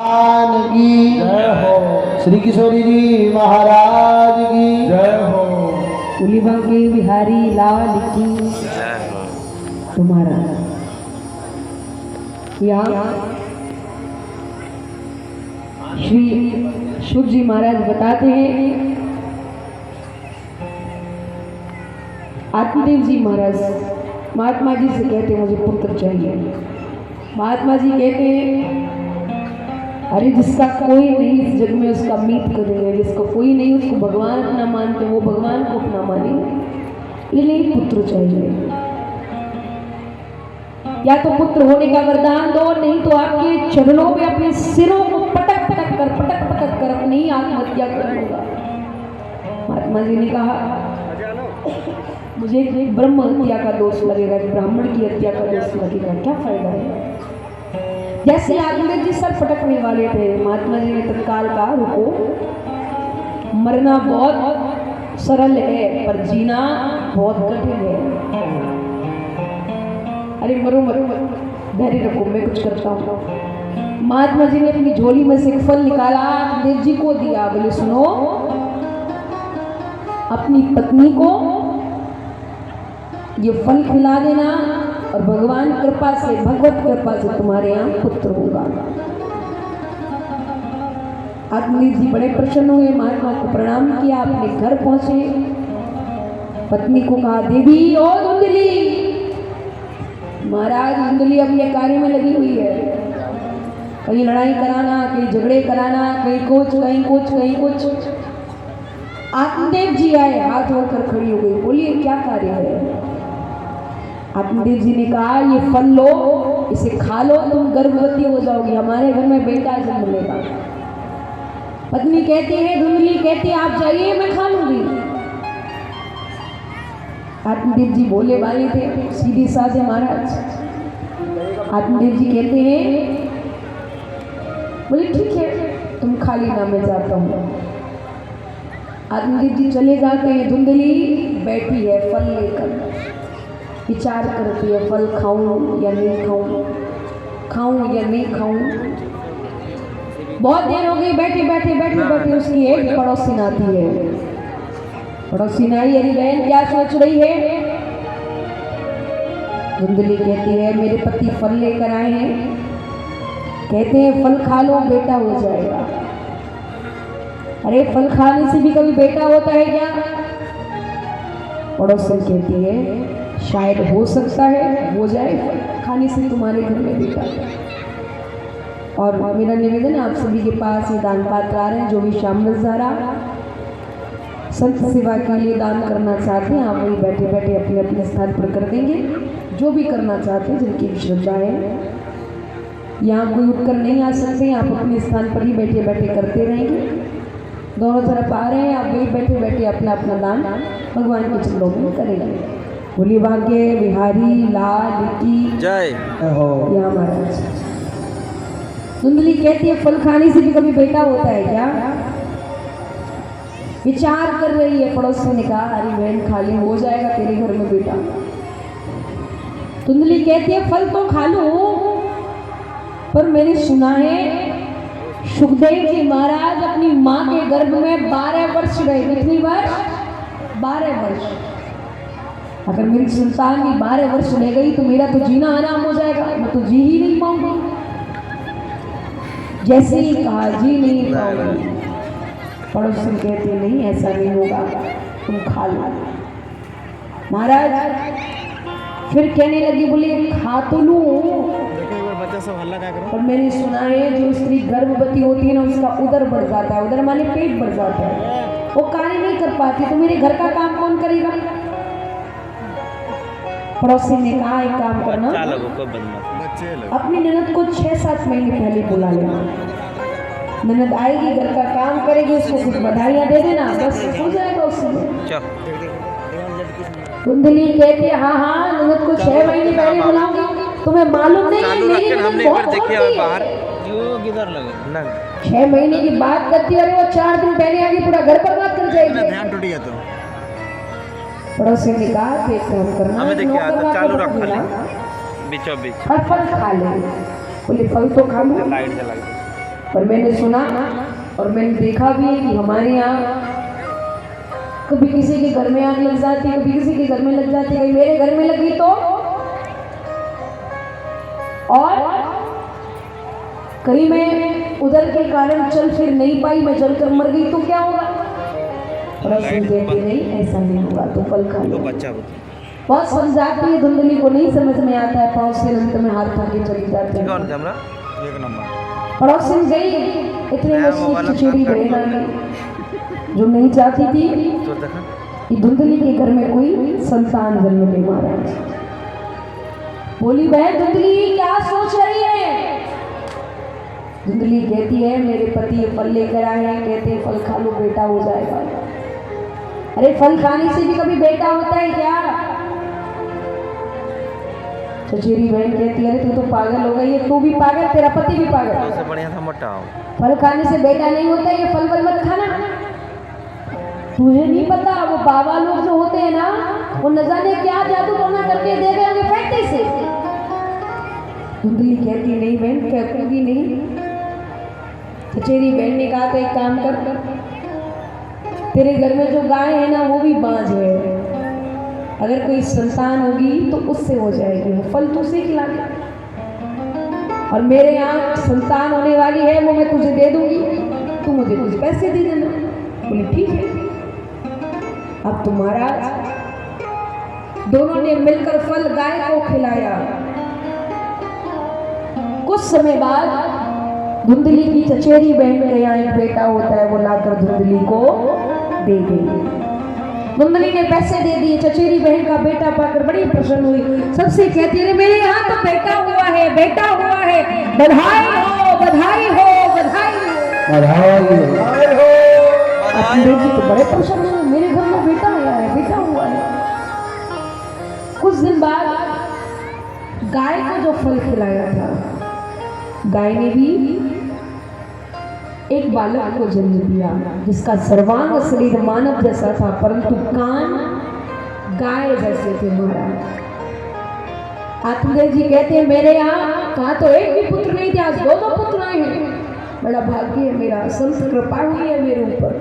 की जय हो। श्री किशोरी जी महाराज की जय हो। उलिवा के बिहारी लाल की जय हो। तुम्हारा यहाँ श्री शुभ जी महाराज बताते हैं, आत्मदेव जी महाराज महात्मा जी से कहते हैं मुझे पुत्र चाहिए। महात्मा जी कहते हैं अरे जिसका कोई नहीं इस जग में उसका मीत करेंगे, जिसको कोई नहीं उसको भगवान अपना मानते वो भगवान को अपना माने, लेकिन पुत्र चाहिए। या तो पुत्र होने का वरदान दो, नहीं तो आपके चरणों में अपने सिरों को पटक पटक कर अपनी ही आत्महत्या कर लूंगा। महात्मा जी ने कहा मुझे ब्रह्म हत्या का दोष लगेगा, ब्राह्मण की हत्या का दोष लगेगा, क्या फायदा है। जैसे आत्मदेव जी सर पटकने वाले थे, महात्मा जी ने तत्काल कहा रुको, मरना बहुत सरल है पर जीना बहुत कठिन है। अरे मरो मरो धैर्य रखो, मैं कुछ करता हूँ। महात्मा जी ने अपनी झोली में से एक फल निकाला, आत्मदेव जी को दिया, बोले सुनो अपनी पत्नी को ये फल खिला देना और भगवान कृपा से भगवत कृपा से तुम्हारे यहाँ पुत्र होगा। आत्मदेव जी बड़े प्रसन्न हुए, महात्मा को प्रणाम किया, अपने घर पहुंचे, पत्नी को कहा देवी ओ धुंधली। महाराज धुंधली अपने कार्य में लगी हुई है, कहीं लड़ाई कराना, कहीं झगड़े कराना, कहीं कुछ कहीं कुछ कहीं कुछ। आत्मदेव जी आए, हाथ जोड़कर खड़ी हो गई, बोलिए क्या कार्य है। आत्मदेव जी ने कहा ये फल लो, इसे खा लो, तुम गर्भवती हो जाओगी, हमारे घर में बेटा जन्म लेगा। पत्नी कहती है, धुंधली कहती है आप जाइए मैं खा लूंगी। आत्मदेव जी भोले वाले थे, सीधे साधे महाराज। आत्मदेव जी कहते हैं बोले ठीक है तुम खा लेना, मैं जाता हूँ। आत्मदेव जी चले जाते हैं, धुंधली बैठी है फल लेकर, विचार करती है फल खाऊं या नहीं खाऊं, खाऊं या नहीं खाऊं। बहुत देर हो गई, बैठे बैठे उसकी एक पड़ोसी आती है। पड़ोसी आई, अरे बहन क्या सोच रही है। धुंधली कहती है मेरे पति फल लेकर आए हैं, कहते हैं फल खा लो बेटा हो जाएगा। अरे फल खाने से भी कभी बेटा होता है क्या। पड़ोसी कहती है शायद हो सकता है हो जाए, खाने से तुम्हारे घर में बेटा। और मेरा निवेदन आप सभी के पास ये दान पात्र आ रहे हैं, जो भी शामलधारा संत सेवा के लिए दान करना चाहते हैं आप वही बैठे बैठे अपने अपने स्थान पर कर देंगे। जो भी करना चाहते हैं जिनकी श्रद्धा है, यहाँ कोई उठकर नहीं आ सकते, आप अपने स्थान पर ही बैठे बैठे करते रहेंगे। दोनों तरफ आ रहे हैं, आप वही बैठे बैठे अपना अपना दान भगवान के चरणों में करेंगे। बोली भाग्य बिहारी लाल की जय हो। यहाँ महाराज धुंधली कहती है फल खाने से भी कभी बेटा होता है क्या। विचार कर रही है, पड़ोसी ने कहा अरे बहन खा ले, हो जाएगा तेरे घर में बेटा। धुंधली कहती है फल तो खा लूं, पर मैंने सुना है सुखदेव जी महाराज अपनी माँ के गर्भ में 12 वर्ष रहे। कितनी वर्ष? 12 वर्ष। अगर मेरी संतान की 12 वर्ष रह गई तो मेरा तो जीना आराम हो जाएगा, मैं तो जी ही नहीं पाऊंगी। जैसे ही कहा जी नहीं पाऊंगी, पड़ोसी कहते नहीं ऐसा नहीं होगा, तुम खा लो। महाराज फिर कहने लगी बोले खा तो लूं, पर मैंने सुना है जो स्त्री गर्भवती होती है ना उसका उदर बढ़ जाता है, उदर माने पेट बढ़ जाता है, वो कार्य नहीं कर पाती, तो मेरे घर का काम कौन करेगा। पड़ोसी ने कहा एक काम करना, अपनी ननद को 6-7 महीने पहले बुला लेना, ननद आएगी घर का काम करेगी, उसको कुछ बधाइयाँ दे देना, बस हो जाएगा उससे। धुंधली कहती है हाँ हाँ ननद को 6 महीने पहले बुलाऊंगी, तुम्हें मालूम नहीं है मेरी ननद बहुत होती है। 6 महीने की बात करती है, वो 4 दिन पहले आगे पूरा घर पर बात कर जाएगी। ध्यान टूट गया तो पड़ोसी ने कहा कि काम करना हमें देखिए आता चालू रख ले बीचों बीच फल खा ले। बोले फल तो खा लो, लाइट जला पर मैंने सुना और मैंने देखा भी है कि हमारे यहाँ कभी किसी के घर में आग लग जाती, कभी किसी के घर में लग जाती, कभी मेरे घर में लगी तो, और कहीं मैं उधर के कारण चल फिर नहीं पाई, मैं जलकर मर गई तो क्या होगा? प्रश्न देती नहीं, ऐसा नहीं होगा तो फल खा लो। बहुत समझाती है, धुंधली को नहीं समझ में आता है, पड़ोसी अंत में हाथ खा के चली जाती है। कौन कैमरा एक नंबर पड़ोसी गई, इतने में उसकी चिड़ी बहन आ गई जो नहीं चाहती थी तो देखा कि धुंधली के घर में कोई संतान जन्म ले। महाराज बोली, बहन धुंधली क्या सोच रही है? धुंधली कहती है, मेरे पति ये फल लेकर आए हैं, कहते हैं फल खा लो बेटा हो जाएगा। अरे फल खाने से भी कभी बेटा होता है क्या? चचेरी बहन कहती है, अरे तू तो पागल हो गई है, तू भी पागल, तेरा पति भी पागल। उससे बढ़िया था मोटा हो। फल खाने से बेटा नहीं होता, ये फल वल मत खाना। तुझे नहीं पता, वो बाबा लोग जो होते हैं ना, वो न जाने क्या जादू टोना करके दे गए होंगे फैक्ट्री से। धुंधली कहती नहीं बहन, कहूंगी नहीं। चचेरी बहन ने कहा, तो एक काम कर, तेरे घर में जो गाय है ना वो भी बांझ है, अगर कोई संतान होगी तो उससे हो जाएगी, वो फल तो उसे खिला दे, और मेरे यहाँ संतान होने वाली है वो मैं तुझे दे दूंगी, तू मुझे कुछ पैसे दे देना। बोले ठीक है। अब तुम्हारा दोनों ने मिलकर फल गाय को खिलाया। कुछ समय बाद धुंधली की चचेरी बहन के यहाँ एक बेटा होता है, वो लाकर धुंधली को दे गई। धुंधली ने पैसे दे दिए, चचेरी बहन का बेटा पाकर बड़ी प्रसन्न हुई, सबसे कहती है, मेरे यहाँ तो बेटा हुआ है, बेटा हुआ है, बधाई हो बधाई हो बधाई हो बधाई हो। अंग्रेजी तो बड़े प्रसन्न हुए, मेरे घर में बेटा आया है, बेटा हुआ है। कुछ दिन बाद गाय को जो फल खिलाया था, गाय ने भी एक बालक को जन्म दिया, जिसका सर्वांग शरीर मानव जैसा था, परंतु कान गाय जैसे थे। महाराज आत्मदेव जी कहते हैं, मेरे यहाँ कहा तो एक भी पुत्र नहीं थे, आज दो पुत्र आए हैं, बड़ा भाग्य है मेरा, संत कृपा हुई है मेरे ऊपर।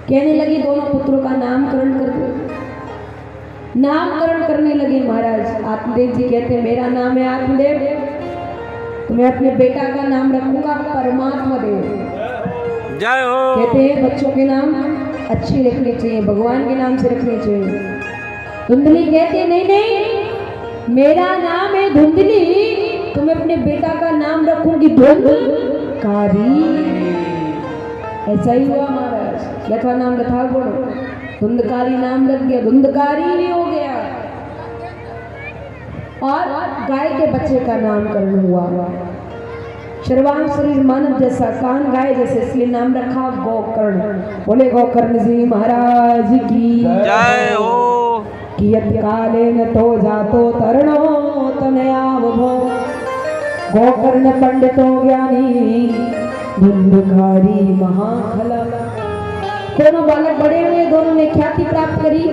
कहने लगी, दोनों पुत्रों का नामकरण कर दो। नामकरण करने लगे महाराज। आत्मदेव जी कहते हैं, मेरा नाम है आत्मदेव, तो मैं अपने बेटा का नाम रखूंगा परमात्मा देव। जय हो। कहते हैं बच्चों के नाम अच्छे रखने चाहिए, भगवान के नाम से रखने चाहिए। धुंधली कहती है, नहीं नहीं, मेरा नाम है धुंधली, तो मैं अपने बेटा का नाम रखूंगी धुंधकारी। ऐसा ही हुआ महाराज, यथा नाम रथा गुण, धुंधकारी नाम रख दिया, धुंधकारी ही हो गया। और गाय के बच्चे का नामकरण हुआ। सर्वांग शरीर मानव जैसा, कान गाय जैसे, इसलिए नाम रखा गोकर्ण। बोले गोकर्ण जी महाराज की जय हो। कियत काले न तो जातो तरणो तनया वभो, गोकर्ण पंडितो ज्ञानी धुंधकारी महाखला। दोनों बालक बड़े हुए, दोनों ने ख्याति प्राप्त करी।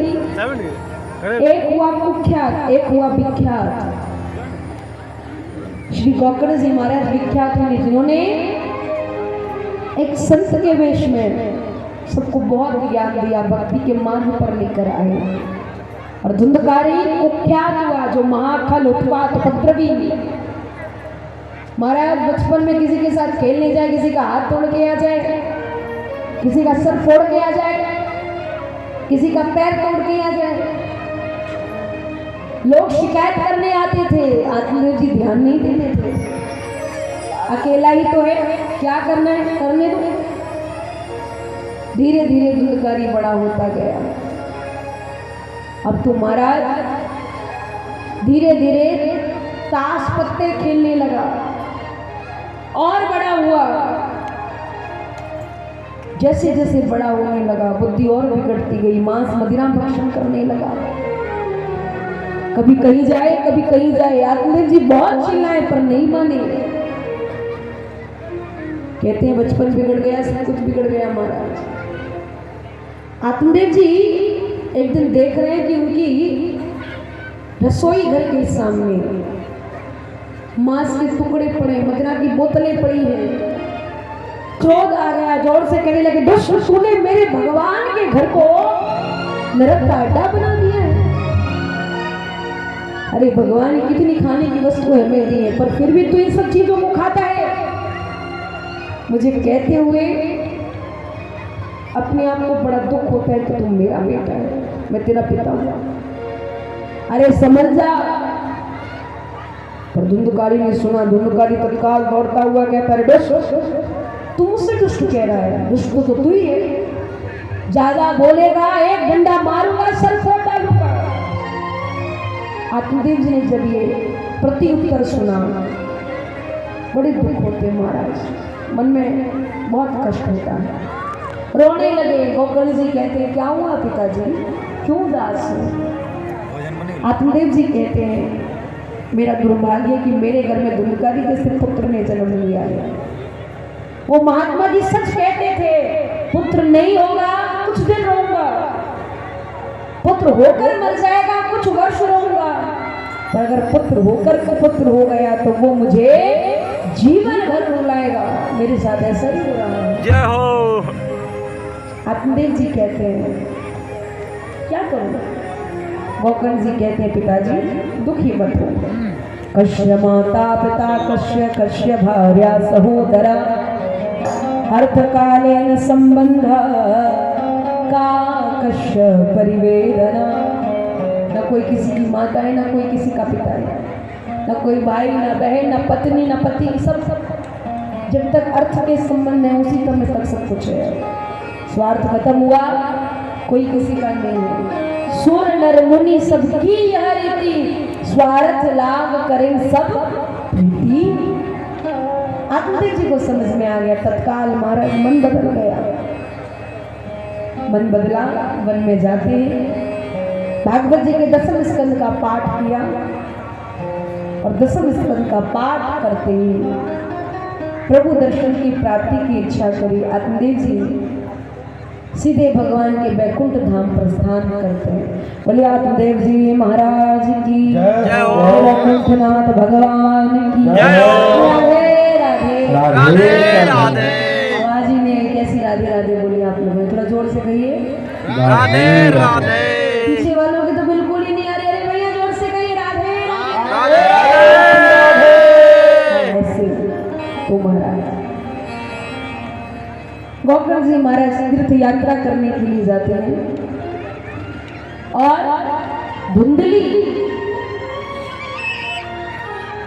एक हुआ कुख्यात, एक हुआ विख्यात। श्री गोकर्ण जी महाराज विख्यात हुए, जिन्होंने एक संत के वेश में सबको बहुत ज्ञान दिया, भक्ति के मार्ग पर लेकर आए। और धुंधकारी कुख्यात हुआ, जो महाखल उत्पात उपद्रवी। महाराज बचपन में किसी के साथ खेलने जाए, किसी का हाथ तोड़ के आ जाए, किसी का सर फोड़ के आ जाए, किसी का पैर तोड़ के आ जाए, लोग शिकायत करने आते थे, आत्मदेव जी ध्यान नहीं देते थे। अकेला ही तो है, क्या करना है करने दो। धीरे धीरे धुंधकारी बड़ा होता गया। अब तो महाराज धीरे धीरे ताश पत्ते खेलने लगा और बड़ा हुआ। जैसे जैसे बड़ा होने लगा, बुद्धि और बिगड़ती गई, मांस मदिरा भक्षण करने लगा। कभी कहीं जाए, कभी कहीं जाए। आत्मदेव जी बहुत चिल्लाए पर नहीं माने। कहते हैं बचपन बिगड़ गया, सब कुछ बिगड़ गया महाराज। आत्मदेव जी एक दिन देख रहे हैं कि उनकी रसोई घर के सामने मांस के टुकड़े पड़े, मदिरा की बोतलें पड़ी हैं। क्रोध आ गया, जोर से कहने लगे, दुष्ट, तूने मेरे भगवान के घर को नरक का अड्डा बना दिया है। अरे भगवान ने कितनी खाने की वस्तु हमें दी है, पर फिर भी तू इन सब चीजों को खाता है। मुझे कहते हुए अपने आप को बड़ा दुख होता है कि तुम मेरा बेटा है, मैं तेरा पिता हूं। अरे समझ जा। पर धुंधकारी ने सुना। धुंधकारी तत्काल दौड़ता हुआ कहता है, दुष्ट, तू मुझसे दुष्ट कह रहा है? दुष्ट तो तू ही है। ज्यादा बोलेगा एक डंडा मारूंगा, सर फोड़ डालूंगा। आत्मदेव जी ने जब ये प्रत्युत्तर सुना, बड़े दुख होते महाराज, मन में बहुत कष्ट होता है, रोने लगे। गोकर्ण जी कहते हैं, क्या हुआ पिताजी, क्यों उदास हो? आत्मदेव जी कहते हैं, मेरा दुर्भाग्य कि मेरे घर में धुंधकारी जैसे पुत्र ने जन्म लिया है। वो महात्मा जी सच कहते थे, पुत्र नहीं होगा कुछ दिन रहूंगा, पुत्र होकर मर जाएगा कुछ वर्ष रहूंगा, पर अगर पुत्र होकर कुपुत्र हो गया तो वो मुझे जीवन भर रुलाएगा। मेरे साथ ऐसा ही हो रहा है। जय हो। आत्मदेव जी कहते हैं, क्या करूं? गोकर्ण जी कहते हैं, पिताजी दुखी मत हो। कश्य माता पिता कश्य, कश्य भार्या सहोदरा, अर्थकालेन संबंध का कश्य परिवेदना। न कोई किसी की माता है, न कोई किसी का पिता है, न कोई भाई, न बहन, न पत्नी, न पति। सब जब तक अर्थ के संबंध है उसी समय तक सब कुछ है। स्वार्थ खत्म हुआ, कोई किसी का नहीं है। सुर नर मुनि सबकी यह रीति, स्वार्थ लाभ करें सब प्रीति। आत्मदेव जी को समझ में आ गया। तत्काल महाराज मन बदल गया। मन बदला, वन में जाते हैं, भागवत जी के 10वें स्कंद का पाठ किया और 10वें स्कंद का पाठ करते ही प्रभु दर्शन की प्राप्ति की इच्छा करी। आत्मदेव जी सीधे भगवान के बैकुंठ धाम प्रस्थान करते हैं। बोले आत्मदेव जी महाराज की जय हो। वैकुंठनाथ भगवान की जय हो। राधे राधे राधे राधे। आवाज ही नहीं आई, कैसी राधे राधे बोली आप लोग? थोड़ा जोर से कहिए, राधे राधे। पीछे वालों की तो बिल्कुल ही नहीं आ रही। अरे भैया जोर से कहिए, राधे राधे। ऐसे तो महाराज गोकर्ण जी महाराज तीर्थ यात्रा करने के लिए जाते हैं और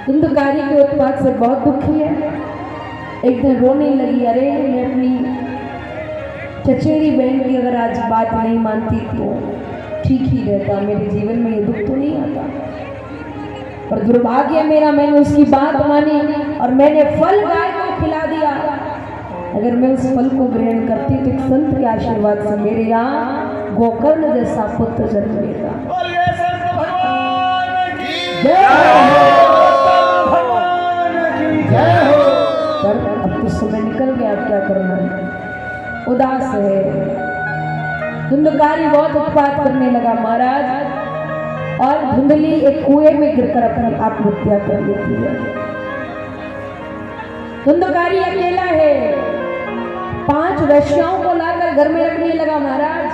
धुंधकारी के उत्पात से बहुत दुखी है। एक दिन रोने लगी, अरे मैं अपनी चचेरी बहन की अगर आज बात नहीं मानती तो ठीक ही रहता, मेरे जीवन में ये दुख तो नहीं आता, पर दुर्भाग्य मेरा, मैंने उसकी बात मानी और मैंने फल गाय को खिला दिया। अगर मैं उस फल को ग्रहण करती तो एक संत के आशीर्वाद से मेरे यहाँ गोकर्ण जैसा पुत्र जन्म लेगा। पर अब तो समय निकल गया, अब क्या करना है? उदास है। धुंधकारी बहुत उत्पात करने लगा महाराज, और धुंधली एक कुएं में गिरकर अपनी आत्महत्या कर लेती है। धुंधकारी अकेला है, 5 वैश्याओं को लाकर घर में रखने लगा महाराज।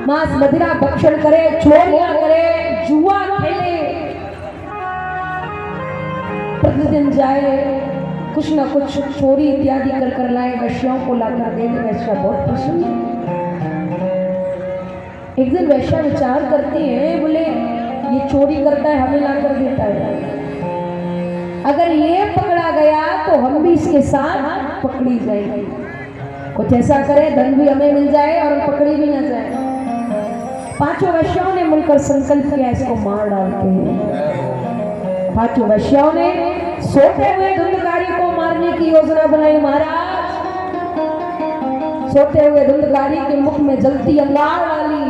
मांस मदिरा भक्षण करे, चोरियां करे, जुआ खेले, प्रतिदिन जाए कुछ न कुछ चोरी इत्यादि कर लाए, वैश्याओं को लाकर दे। वैश्या बहुत प्रसन्न है। एक दिन वैश्या विचार करते हैं, बोले ये चोरी करता है, हमें लाकर देता है, अगर ये पकड़ा गया तो हम भी इसके साथ पकड़ी जाएंगे। कुछ ऐसा करे धन भी हमें मिल जाए और हम पकड़ी भी ना जाए। 5 वैश्याओं ने मिलकर संकल्प किया, इसको मार डालते हैं। 5 वैश्याओं ने सोते हुए धुंधकारी को मारने की योजना बनाई महाराज। सोते हुए धुंधकारी के मुख में जलती अंगार वाली।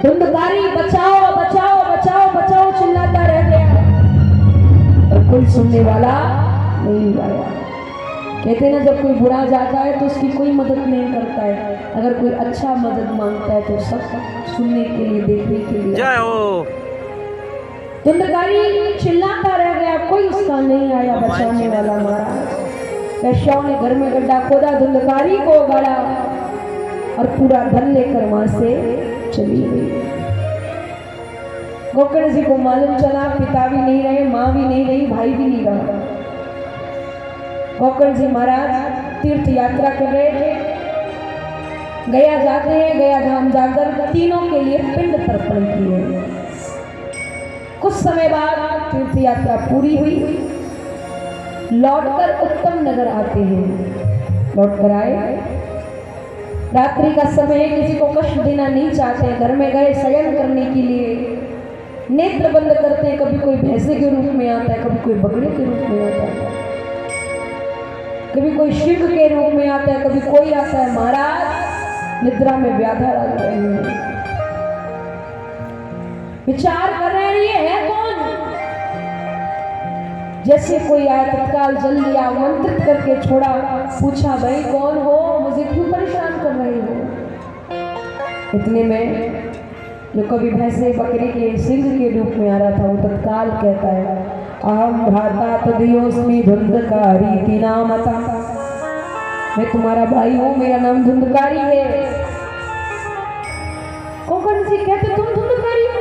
धुंधकारी बचाओ बचाओ बचाओ बचाओ चिल्लाता रह गया, और कोई सुनने वाला नहीं आया। कहते ना, जब कोई बुरा जाता है तो उसकी कोई मदद नहीं करता है, अगर कोई अच्छा मदद मांगता है तो सब सुनने के लिए, देखने के लिए। जय हो। धुंधकारी चिल्लाता रह गया, कोई उसका नहीं आया बचाने वाला। महाराज वैश्याओं ने घर में गड्ढा खोदा, धुंधकारी को गाड़ा और पूरा धन लेकर वहां से चली गई। गोकर्ण जी को मालूम चला पिता भी नहीं रहे, माँ भी नहीं रही, भाई भी नहीं रहा। गोकर्ण जी महाराज तीर्थ यात्रा कर रहे थे। गया जाते हैं, गया धाम जाकर तीनों के लिए पिंड तर्पण किए। कुछ समय बाद तीर्थ यात्रा पूरी हुई, लौटकर उत्तम नगर आते हैं। लौटकर आए, रात्रि का समय, किसी को कष्ट देना नहीं चाहते, घर में गए शयन करने के लिए, नेत्र बंद करते हैं। कभी कोई भैंसे के रूप में आता है, कभी कोई बकरे के रूप में आता है, कभी कोई शिव के रूप में आता है, कभी कोई आता है। महाराज निद्रा में व्याधा लग रहे हैं, विचार कर रहे हैं ये है कौन। जैसे कोई आया तत्काल जल लिया, आमंत्रित करके छोड़ा, पूछा भाई कौन हो, मुझे क्यों परेशान कर रहे हो। इतने में जो कभी भैंसे बकरी के सिंह के रूप में आ रहा था, वो तत्काल कहता है अहम भ्राता तदयोस्मि धुंधकारी नामता, मैं तुम्हारा भाई हूँ, मेरा नाम धुंधकारी है। गोकर्ण जी कहते तुम धुंधकारी हो?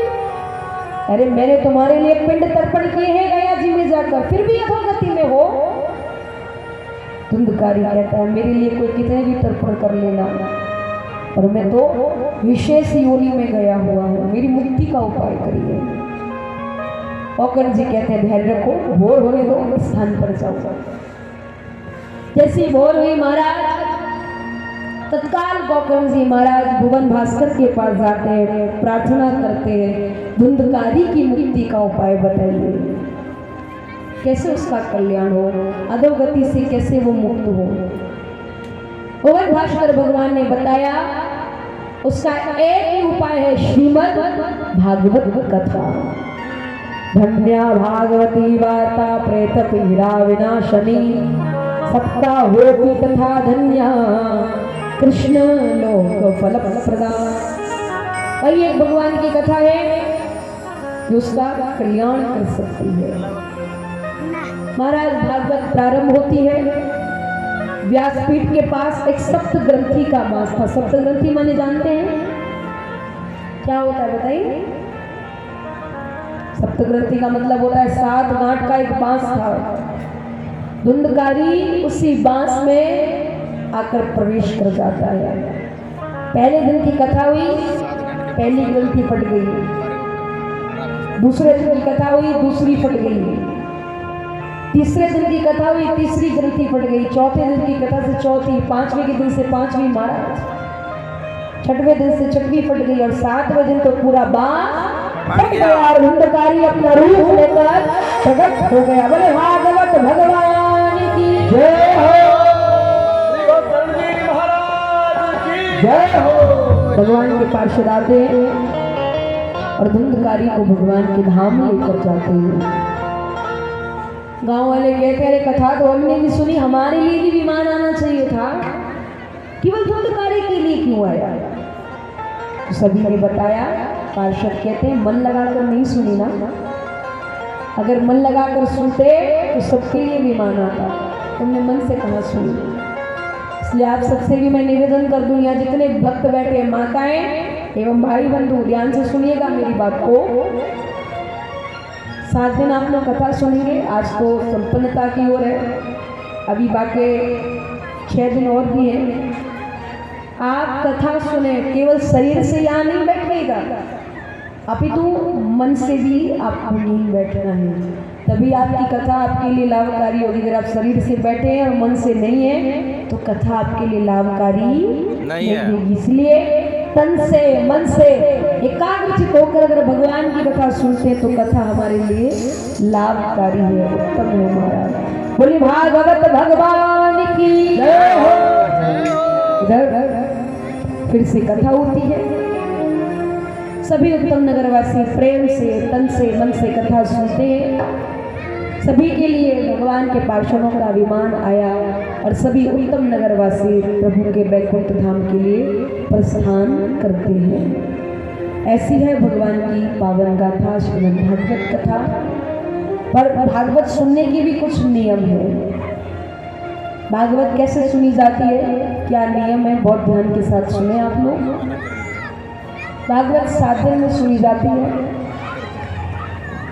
अरे मैंने तुम्हारे लिए पिंड तर्पण किए हैं गया जी में जाकर, फिर भी अधोगति में हो। धुंधकारी कहता है मेरे लिए कोई कितने भी तर्पण कर लेना, और मैं तो विशेष योनि में गया हुआ हूँ, मेरी मुक्ति का उपाय करिए। गोकर्ण जी कहते हैं धैर्य रखो, भोर होने दो, स्थान पर जाओ। जैसी भोर हुई महाराज, तत्काल गोकर्ण जी महाराज भुवन भास्कर के पास जाते हैं, प्रार्थना करते हैं धुंधकारी की मुक्ति का उपाय बताइए, कैसे उसका कल्याण हो, अधोगति से कैसे वो मुक्त हो। भुवन भास्कर भगवान ने बताया उसका एक ही उपाय है, श्रीमद् भागवत कथा। धन्या भागवती वार्ता प्रेत पीड़ा विनाशनी, सत्ता होती तथा धन्या कृष्ण लोक फल प्रदा। वही एक भगवान की कथा है जो उसका कल्याण कर सकती है। महाराज भागवत प्रारंभ होती है, व्यासपीठ के पास एक सप्त ग्रंथि का बांस था। सप्त ग्रंथि माने जानते हैं क्या होता है बताइए? सप्त ग्रंथि का मतलब होता है 7 गांठ का एक बांस था। धुंधकारी उसी बांस में आकर प्रवेश कर जाता है। पहले दिन की कथा हुई, पहली ग्रंथि फट गई। दूसरे दिन की कथा हुई, दूसरी फट गई। तीसरे दिन की कथा हुई, तीसरी ग्रंथि फट गई। चौथे दिन की कथा से चौथी, पांचवें के दिन से पांचवी महाराज, छठवें दिन से छठवीं फट गई, और 7वें दिन तो पूरा बांस फट गया और धुंधकारी अपना रूप लेकर प्रकट हो गया। बोले भागवत भगवान की जय हो, श्री गोकर्ण जी महाराज की जय हो। भगवान के पार्षद आते हैं और धुंधकारी को भगवान के धाम लेकर जाते हैं। गांव वाले कहते हैं कथा तो हमने भी सुनी, हमारे लिए भी विमान आना चाहिए था, केवल धुंधकारी के लिए क्यों आया? तो सभी ने बताया। पार्षद कहते हैं मन लगाकर नहीं सुनी ना, अगर मन लगाकर सुनते तो सबके लिए विमान आता, तुमने मन से कहाँ सुनी। इसलिए आप सबसे भी मैं निवेदन कर दूं, यहाँ जितने भक्त बैठे हैं, माताएं एवं भाई बंधु, ध्यान से सुनिएगा मेरी बात को। 7 दिन आप लोग कथा सुनेंगे, आज तो संपन्नता की ओर है, अभी बाकी 6 दिन और भी हैं। आप कथा सुने, केवल शरीर से यहाँ नहीं बैठेगा, अपितु मन से भी आपको नहीं बैठना है, तभी आपकी कथा आपके लिए लाभकारी होगी। अगर आप शरीर से बैठे हैं और मन से नहीं है तो कथा आपके लिए लाभकारी नहीं होगी। इसलिए तन से मन से एकाग्रचित होकर अगर भगवान की कथा सुनते हैं तो कथा हमारे लिए लाभकारी है, उत्तम है। महाराज बोली भागवत भगवान की जय हो। इधर फिर से कथा होती है, सभी उत्तम नगरवासी प्रेम से तन से मन से कथा सुनते हैं। सभी के लिए भगवान के पार्षदों का विमान आया और सभी उत्तम नगरवासी प्रभु के बैकुंठ धाम के लिए प्रस्थान करते हैं। ऐसी है भगवान की पावन गाथा श्रीमद् भागवत कथा। पर भागवत सुनने की भी कुछ नियम है। भागवत कैसे सुनी जाती है, क्या नियम है, बहुत ध्यान के साथ सुने आप लोग। भागवत 7 दिन में सुनी जाती है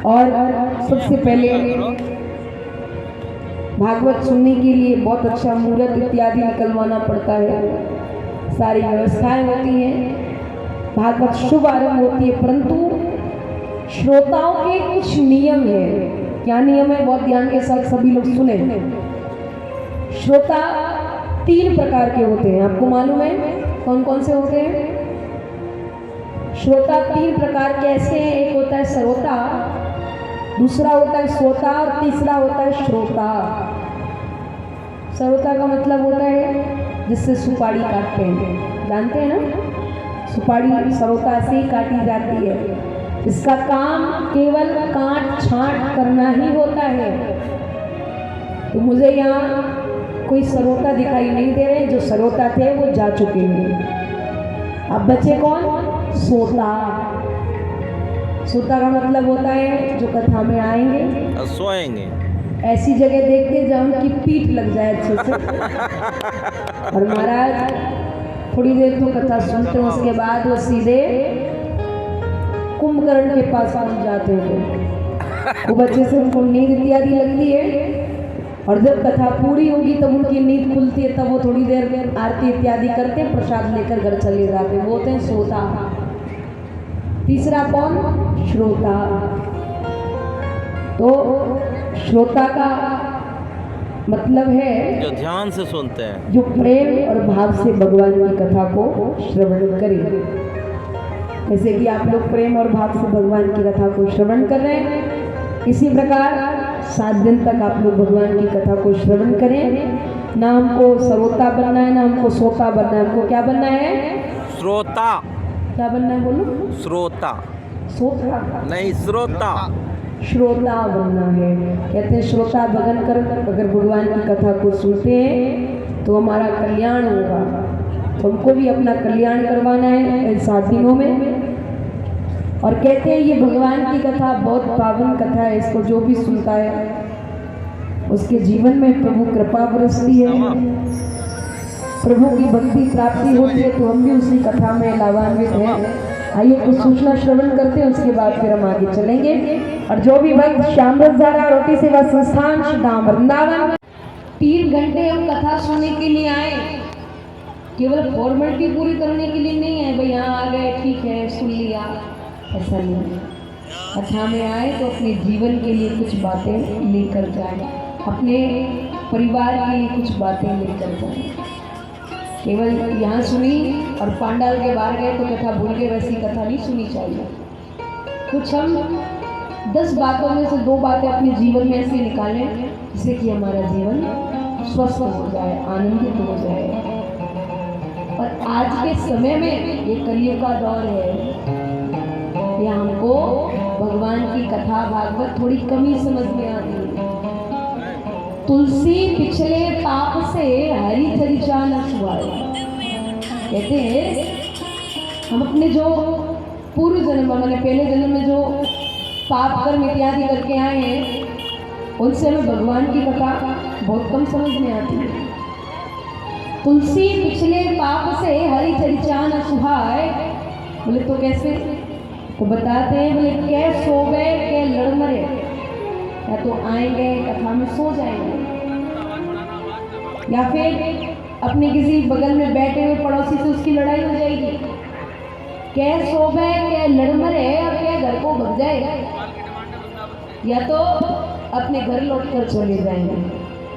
और सबसे पहले भागवत सुनने के लिए बहुत अच्छा मुहूर्त इत्यादि निकलवाना पड़ता है, सारी व्यवस्थाएं होती हैं, भागवत शुभ आरंभ होती है। परंतु श्रोताओं के कुछ नियम है। क्या नियम है, बहुत ध्यान के साथ सभी लोग सुने। श्रोता 3 प्रकार के होते हैं, आपको मालूम है कौन कौन से होते हैं? श्रोता 3 प्रकार के ऐसे हैं। एक होता है श्रोता, दूसरा होता है श्रोता और तीसरा होता है श्रोता। श्रोता का मतलब होता है जिससे सुपारी काटते हैं, जानते हैं ना, सुपारी श्रोता से ही काटी जाती है। इसका काम केवल काट छांट करना ही होता है। तो मुझे यहाँ कोई श्रोता दिखाई नहीं दे रहे, जो श्रोता थे वो जा चुके हैं। अब बचे कौन? श्रोता। श्रोता का मतलब होता है जो कथा में आएंगे, सोएंगे, ऐसी जगह देखते जहाँ उनकी पीठ लग जाए अच्छे से। और महाराज थोड़ी देर तो कथा सुनते हैं, उसके बाद वो सीधे कुंभकर्ण के पास पहुंच जाते हैं। वो बच्चे से उनको नींद इत्यादि लगती है और जब कथा पूरी होगी तब उनकी नींद खुलती है, तब वो थोड़ी देर आरती इत्यादि करते, प्रसाद लेकर घर चले जाते। वो होते हैं श्रोता। तीसरा कौन? श्रोता। तो श्रोता का मतलब है जो ध्यान से सुनते हैं, जो प्रेम और भाव से भगवान की कथा को श्रवण करें। जैसे कि आप लोग प्रेम और भाव से भगवान की कथा को श्रवण कर रहे हैं, इसी प्रकार 7 दिन तक आप लोग भगवान की कथा को श्रवण करें। ना हमको श्रोता बनना है, ना हमको श्रोता बनना है, हमको क्या बनना है? श्रोता। क्या बनना है बोलो? श्रोता श्रोता नहीं, श्रोता। श्रोता बनना है। कहते हैं श्रोता भगन कर, अगर भगवान की कथा को सुनते हैं तो हमारा कल्याण होगा। तो हमको भी अपना कल्याण करवाना है 7 दिनों में। और कहते हैं ये भगवान की कथा बहुत पावन कथा है, इसको जो भी सुनता है उसके जीवन में प्रभु कृपा बरसती है, प्रभु की भक्ति प्राप्ति होती है। तो हम भी उसी कथा में लाभान्वित हैं। आइए कुछ सूचना श्रवण करते हैं, उसके बाद फिर हम आगे चलेंगे। और जो भी भक्त श्याम रस धारा रोटी सेवा संस्थान धाम वृंदावन 3 घंटे हम कथा सुनने के लिए आए, केवल फॉर्मेलिटी पूरी करने के लिए नहीं है, भाई यहाँ आ गए ठीक है सुन लिया, ऐसा नहीं। कथा में आए तो अपने जीवन के लिए कुछ बातें लेकर जाए, अपने परिवार के लिए कुछ बातें लेकर जाए। केवल यहाँ सुनी और पांडाल के बाहर गए तो कथा भूल गए, वैसी कथा नहीं सुनी चाहिए। कुछ हम 10 बातों में से 2 बातें अपने जीवन में ऐसे निकालें जिससे कि हमारा जीवन स्वस्थ हो जाए, आनंदित हो जाए। और आज के समय में ये कलयुग का दौर है, यहाँ हमको भगवान की कथा भागवत थोड़ी कमी समझ में आती है। तुलसी पिछले ताप से हरी चरिचा न छुआए। कहते हैं हम अपने जो पूर्व जन्म मैंने पहले जन्म में जो पाप कर्म इत्यादि करके आए हैं, उनसे हमें भगवान की कथा बहुत कम समझ में आती है। तुलसी पिछले पाप से हरी चरिचा न सुहाए, बोले तो कैसे? तो बताते हैं, बोले क्या सोवे क्या लड़ मरे, या तो आएंगे कथा में सो जाएंगे, या फिर अपने किसी बगल में बैठे हुए पड़ोसी से उसकी लड़ाई हो जाएगी। क्या सोवे क्या लड़ मरे और क्या घर को भग जाएगा, या तो अपने घर लौट कर चले जाएंगे।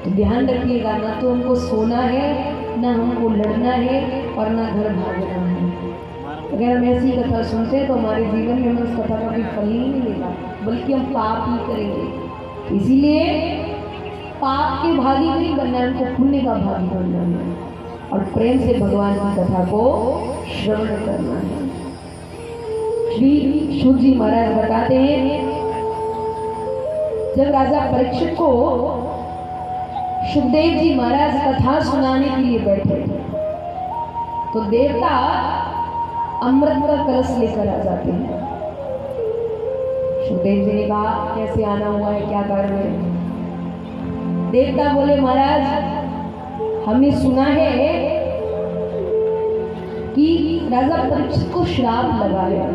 तो ध्यान रखिएगा, ना तो हमको सोना है, ना हमको लड़ना है और ना घर भागना है। अगर हम ऐसी कथा सुनते हैं तो हमारे जीवन में हमें उस कथा का कोई फल ही नहीं मिलेगा, बल्कि हम पाप ही करेंगे। इसीलिए पाप के भागी नहीं बनना है, हमको पुण्य का भागी बनना है और प्रेम से भगवान की कथा को श्रवण करना है। श्री शुक जी महाराज बताते हैं, जब राजा परीक्षित को सुखदेव जी महाराज कथा सुनाने के लिए बैठे तो देवता अमृत का कलश लेकर आ जाते हैं। सुखदेव जी ने कहा कैसे आना हुआ है, क्या कारण है? देवता बोले महाराज हमने सुना है कि राजा परीक्षित को श्राप लगा है,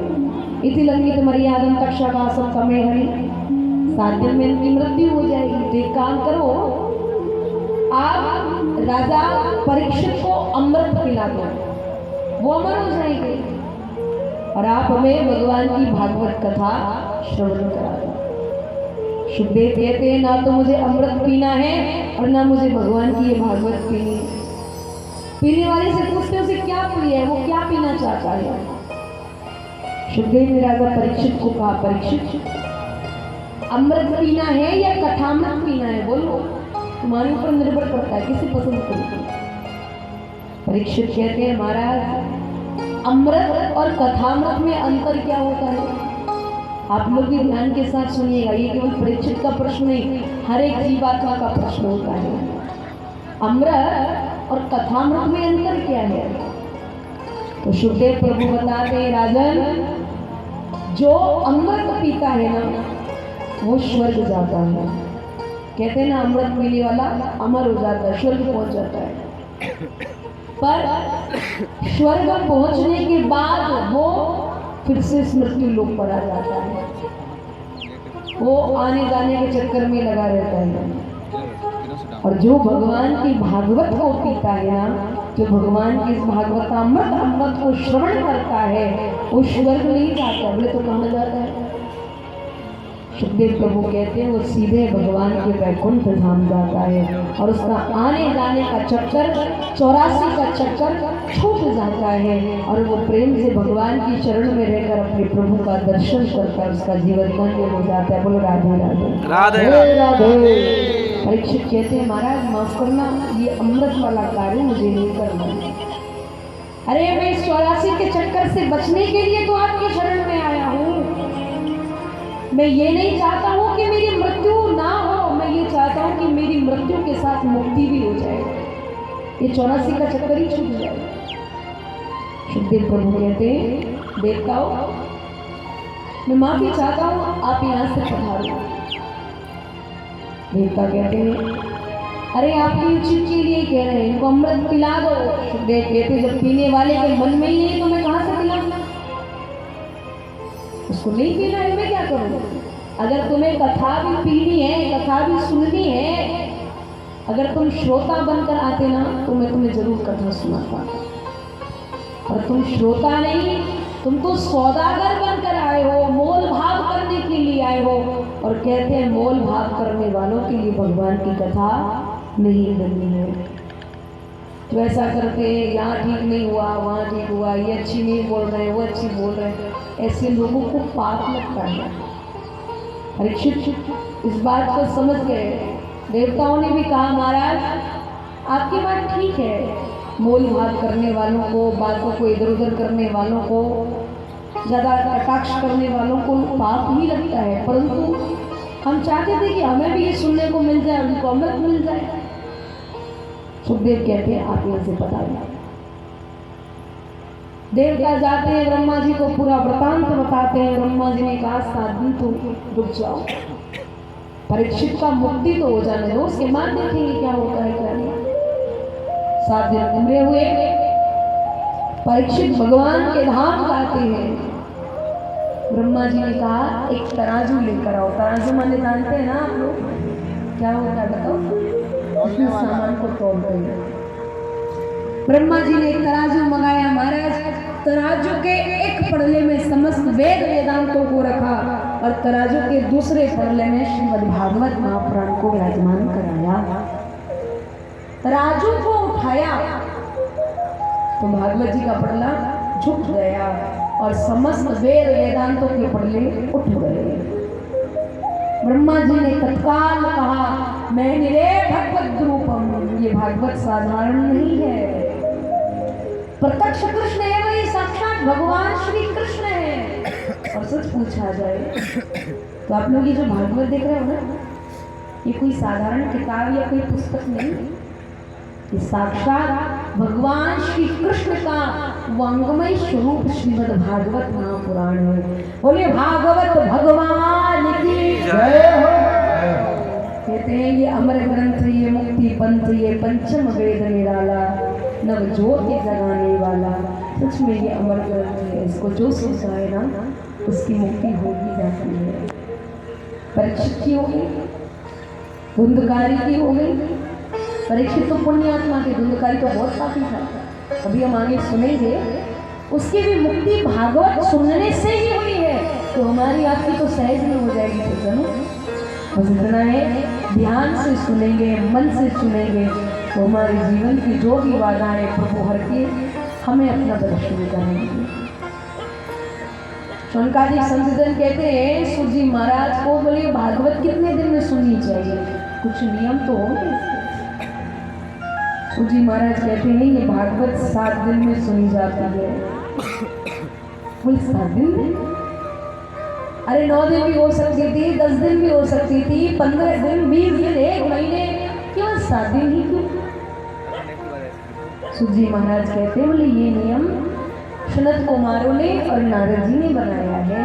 इति लंघित मर्यादम तक्षा का सब समय हरि, 7 दिन में इनकी मृत्यु हो जाएगी। तो एक काम करो, आप राजा परीक्षित को अमृत पिला दो, वो अमर हो जाएंगे, और आप हमें भगवान की भागवत कथा श्रवण करा दो। सुखदेव कहते हैं ना तो मुझे अमृत पीना है और ना मुझे भगवान की ये भागवत पीनी है। पीने वाले से पूछते उसे क्या प्रिय है, वो क्या पीना चाहता है। सुखदेव ने राजा परीक्षित को कहा परीक्षित अमृत पीना है या कथामृत पीना है, बोलो, तुम्हारे ऊपर निर्भर करता है, किसे पसंद करोगे। परीक्षित कहते हैं महाराज अमृत और कथामृत में अंतर क्या होता है? आप लोग भी ध्यान के साथ सुनिएगा, ये केवल परीक्षित का प्रश्न नहीं, हर एक जीवात्मा का प्रश्न होता है। अमृत और कथामृत में अंतर क्या है? तो सुखदेव प्रभु बताते हैं राजन, जो अमृत पीता है ना वो स्वर्ग जाता है। कहते हैं ना अमृत पीने वाला अमर हो जाता है, स्वर्ग पहुंच जाता है। पर स्वर्ग पहुंचने के बाद वो फिर से मृत्यु लोक पर आ जाता है, वो आने जाने के चक्कर में लगा रहता है। और जो भगवान की भागवत को पीता है ना, जो भगवान की अमृत को श्रवण करता है, वो स्वर्ग नहीं जाता, बोले तो कहाँ जाता है? सुखदेव प्रभु कहते हैं वो सीधे भगवान के वैकुंठ धाम जाता है, और उसका आने जाने का चक्कर 84 का चक्कर छूट जाता है, और वो प्रेम से भगवान की चरण में रहकर अपने प्रभु का दर्शन करता है, उसका जीवन धन्य हो जाता है। बोलो राधे राधे राधे राधे। परीक्षित कहते हैं महाराज माफ करना, ये अमृत वाला कार्य मुझे नहीं करना। अरे मैं 84 के चक्कर से बचने के लिए तो आपके शरण में आया हूँ। मैं ये नहीं चाहता हूँ कि मेरी मृत्यु ना हो, मैं ये चाहता हूँ कि मेरी मृत्यु के साथ मुक्ति भी हो जाए, ये 84 का चक्कर ही छूट जाए। सुखदेव प्रभु कहते हैं देवताओं मैं माफी चाहता हूँ, आप यहाँ से पधारो। देवता कहते हैं अरे आपकी उचित के लिए कह रहे हैं, इनको अमृत पिला दो। सुखदेव कहते जब पीने वाले के मन में ही नहीं तो मैं कहाँ से पिलाऊंगा? उसको नहीं पीना है, मैं क्या करूँ? अगर तुम्हें कथा भी पीनी है, कथा भी सुननी है, अगर तुम श्रोता बनकर आते ना तो मैं तुम्हें जरूर कथा सुनाता, और तुम श्रोता नहीं, तुम तो सौदागर बनकर आए हो, मोल भाव करने के लिए आए हो। और कहते हैं मोल भाव करने वालों के लिए भगवान की कथा नहीं करनी है। तो ऐसा करते हैं, यहाँ ठीक नहीं हुआ, वहाँ ठीक हुआ, ये अच्छी नहीं बोल रहे, वो अच्छी बोल रहे, ऐसे लोगों को पाप लगता है। परीक्षित इस बात को समझ गए। देवताओं ने भी कहा महाराज आपकी बात ठीक है, मोल भाव करने वालों को, बातों को इधर उधर करने वालों को, ज़्यादा कटाक्ष करने वालों को पाप ही लगता है, परंतु हम चाहते थे कि हमें भी ये सुनने को मिल जाए, उनको अमृत मिल जाए। सुखदेव कहते हैं आप यहाँ से बताइए। देवता जाते हैं, ब्रह्मा जी को पूरा वृतांत बताते हैं। ब्रह्मा जी ने कहा 7 दिन तो रुक जाओ, परीक्षित का मुक्ति तो हो जाने दो, उसके बाद देखेंगे क्या होता है क्या नहीं। 7 दिन पूरे हुए, परीक्षित भगवान के धाम जाते हैं। ब्रह्मा जी ने कहा एक तराजू लेकर आओ। तराजू माने जानते हैं ना आप लोग, क्या होता है बताओ? उसमें सामान को तोलते हैं। ब्रह्मा जी ने एक तराजू मंगाया। महाराज तराजू के एक पड़ले में समस्त वेद वेदांतों को रखा, और तराजू के दूसरे पड़ले में श्रीमद् भागवत महापुराण को विराजमान कराया। तराजू को उठाया तो भागवत जी का पड़ला झुक गया, और समस्त वेद वेदांतों के पड़ले उठ गए। ब्रह्मा जी ने तत्काल कहा मैं निरे भगवत रूपम, ये भागवत साधारण नहीं है, प्रत्यक्ष कृष्ण है, वही साक्षात भगवान श्री कृष्ण है। और सच पूछा जाए तो आप लोग ये जो भागवत देख रहे हो ना, ये कोई साधारण किताब या कोई पुस्तक नहीं, कि साक्षात भगवान श्री कृष्ण का वांगमय स्वरूप श्रीमद् भागवत महापुराण है। बोले भागवत भगवान की जय हो। कहते हैं ये अमर ग्रंथ, ये मुक्ति पंथ, ये पंचम वेद निराला, नव ज्योति जगाने वाला। सच में ये अमर ग्रंथ है, इसको जो सुनाए ना उसकी मुक्ति होगी जाती है। परीक्षित की हो गई, धुंधकारी की हो गई। परीक्षित तो पुण्यात्मा के, धुंधकारी तो बहुत काफी था, अभी हम आगे सुनेंगे। उसकी भी मुक्ति भागवत सुनने से ही हुई है, तो हमारी आपकी तो सहज में हो जाएगी। तो बस इतना है, ध्यान से सुनेंगे, मन से सुनेंगे, तो हमारे जीवन की जो भी बाधाएं प्रभु हर के हमें अपना दर्शन करेंगे। शौनकादिक संशोधन कहते हैं सूत जी महाराज को, बोलिए भागवत कितने दिन में सुननी चाहिए, कुछ नियम तो होंगे इसके। सूत जी महाराज कहते हैं ये भागवत 7 दिन में सुनी जाती है। कुल 7 दिन में? अरे 9 दिन भी हो सकती थी, 10 दिन भी हो सकती थी, 15 दिन, 20 दिन, 1 महीने, केवल 7 दिन ही क्यों? सूत जी महाराज कहते हैं बोले ये नियम सनत कुमारों ने और नारद जी ने बनाया है।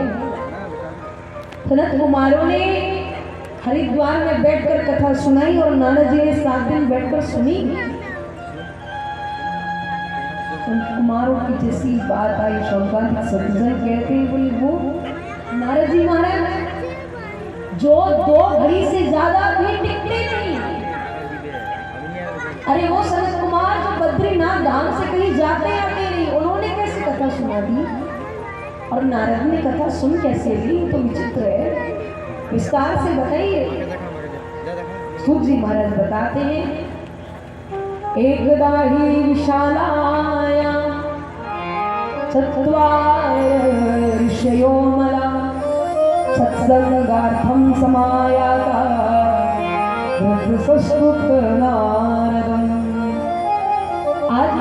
सनत कुमारों ने हरिद्वार में बैठकर कथा सुनाई और नारद जी ने 7 दिन बैठकर सुनी। सनत कुमारों की जैसी बात आई, शौनकादिक संशोधन कहते हैं बोले वो नारद जी महाराज जो 2 घड़ी से ज्यादा भी टिकते नहीं। अरे वो सनत कुमार जो बद्रीनाथ धाम से कहीं जाते आते नहीं, उन्होंने कैसे कथा सुना दी और नारद ने कथा सुन कैसे ली, तो विचित्र है। विस्तार से बताइए। सूत जी महाराज बताते हैं एकदा ही विशालाया चत्वार ऋषयो मला सत्संगार्थम समायाता नारदम। आज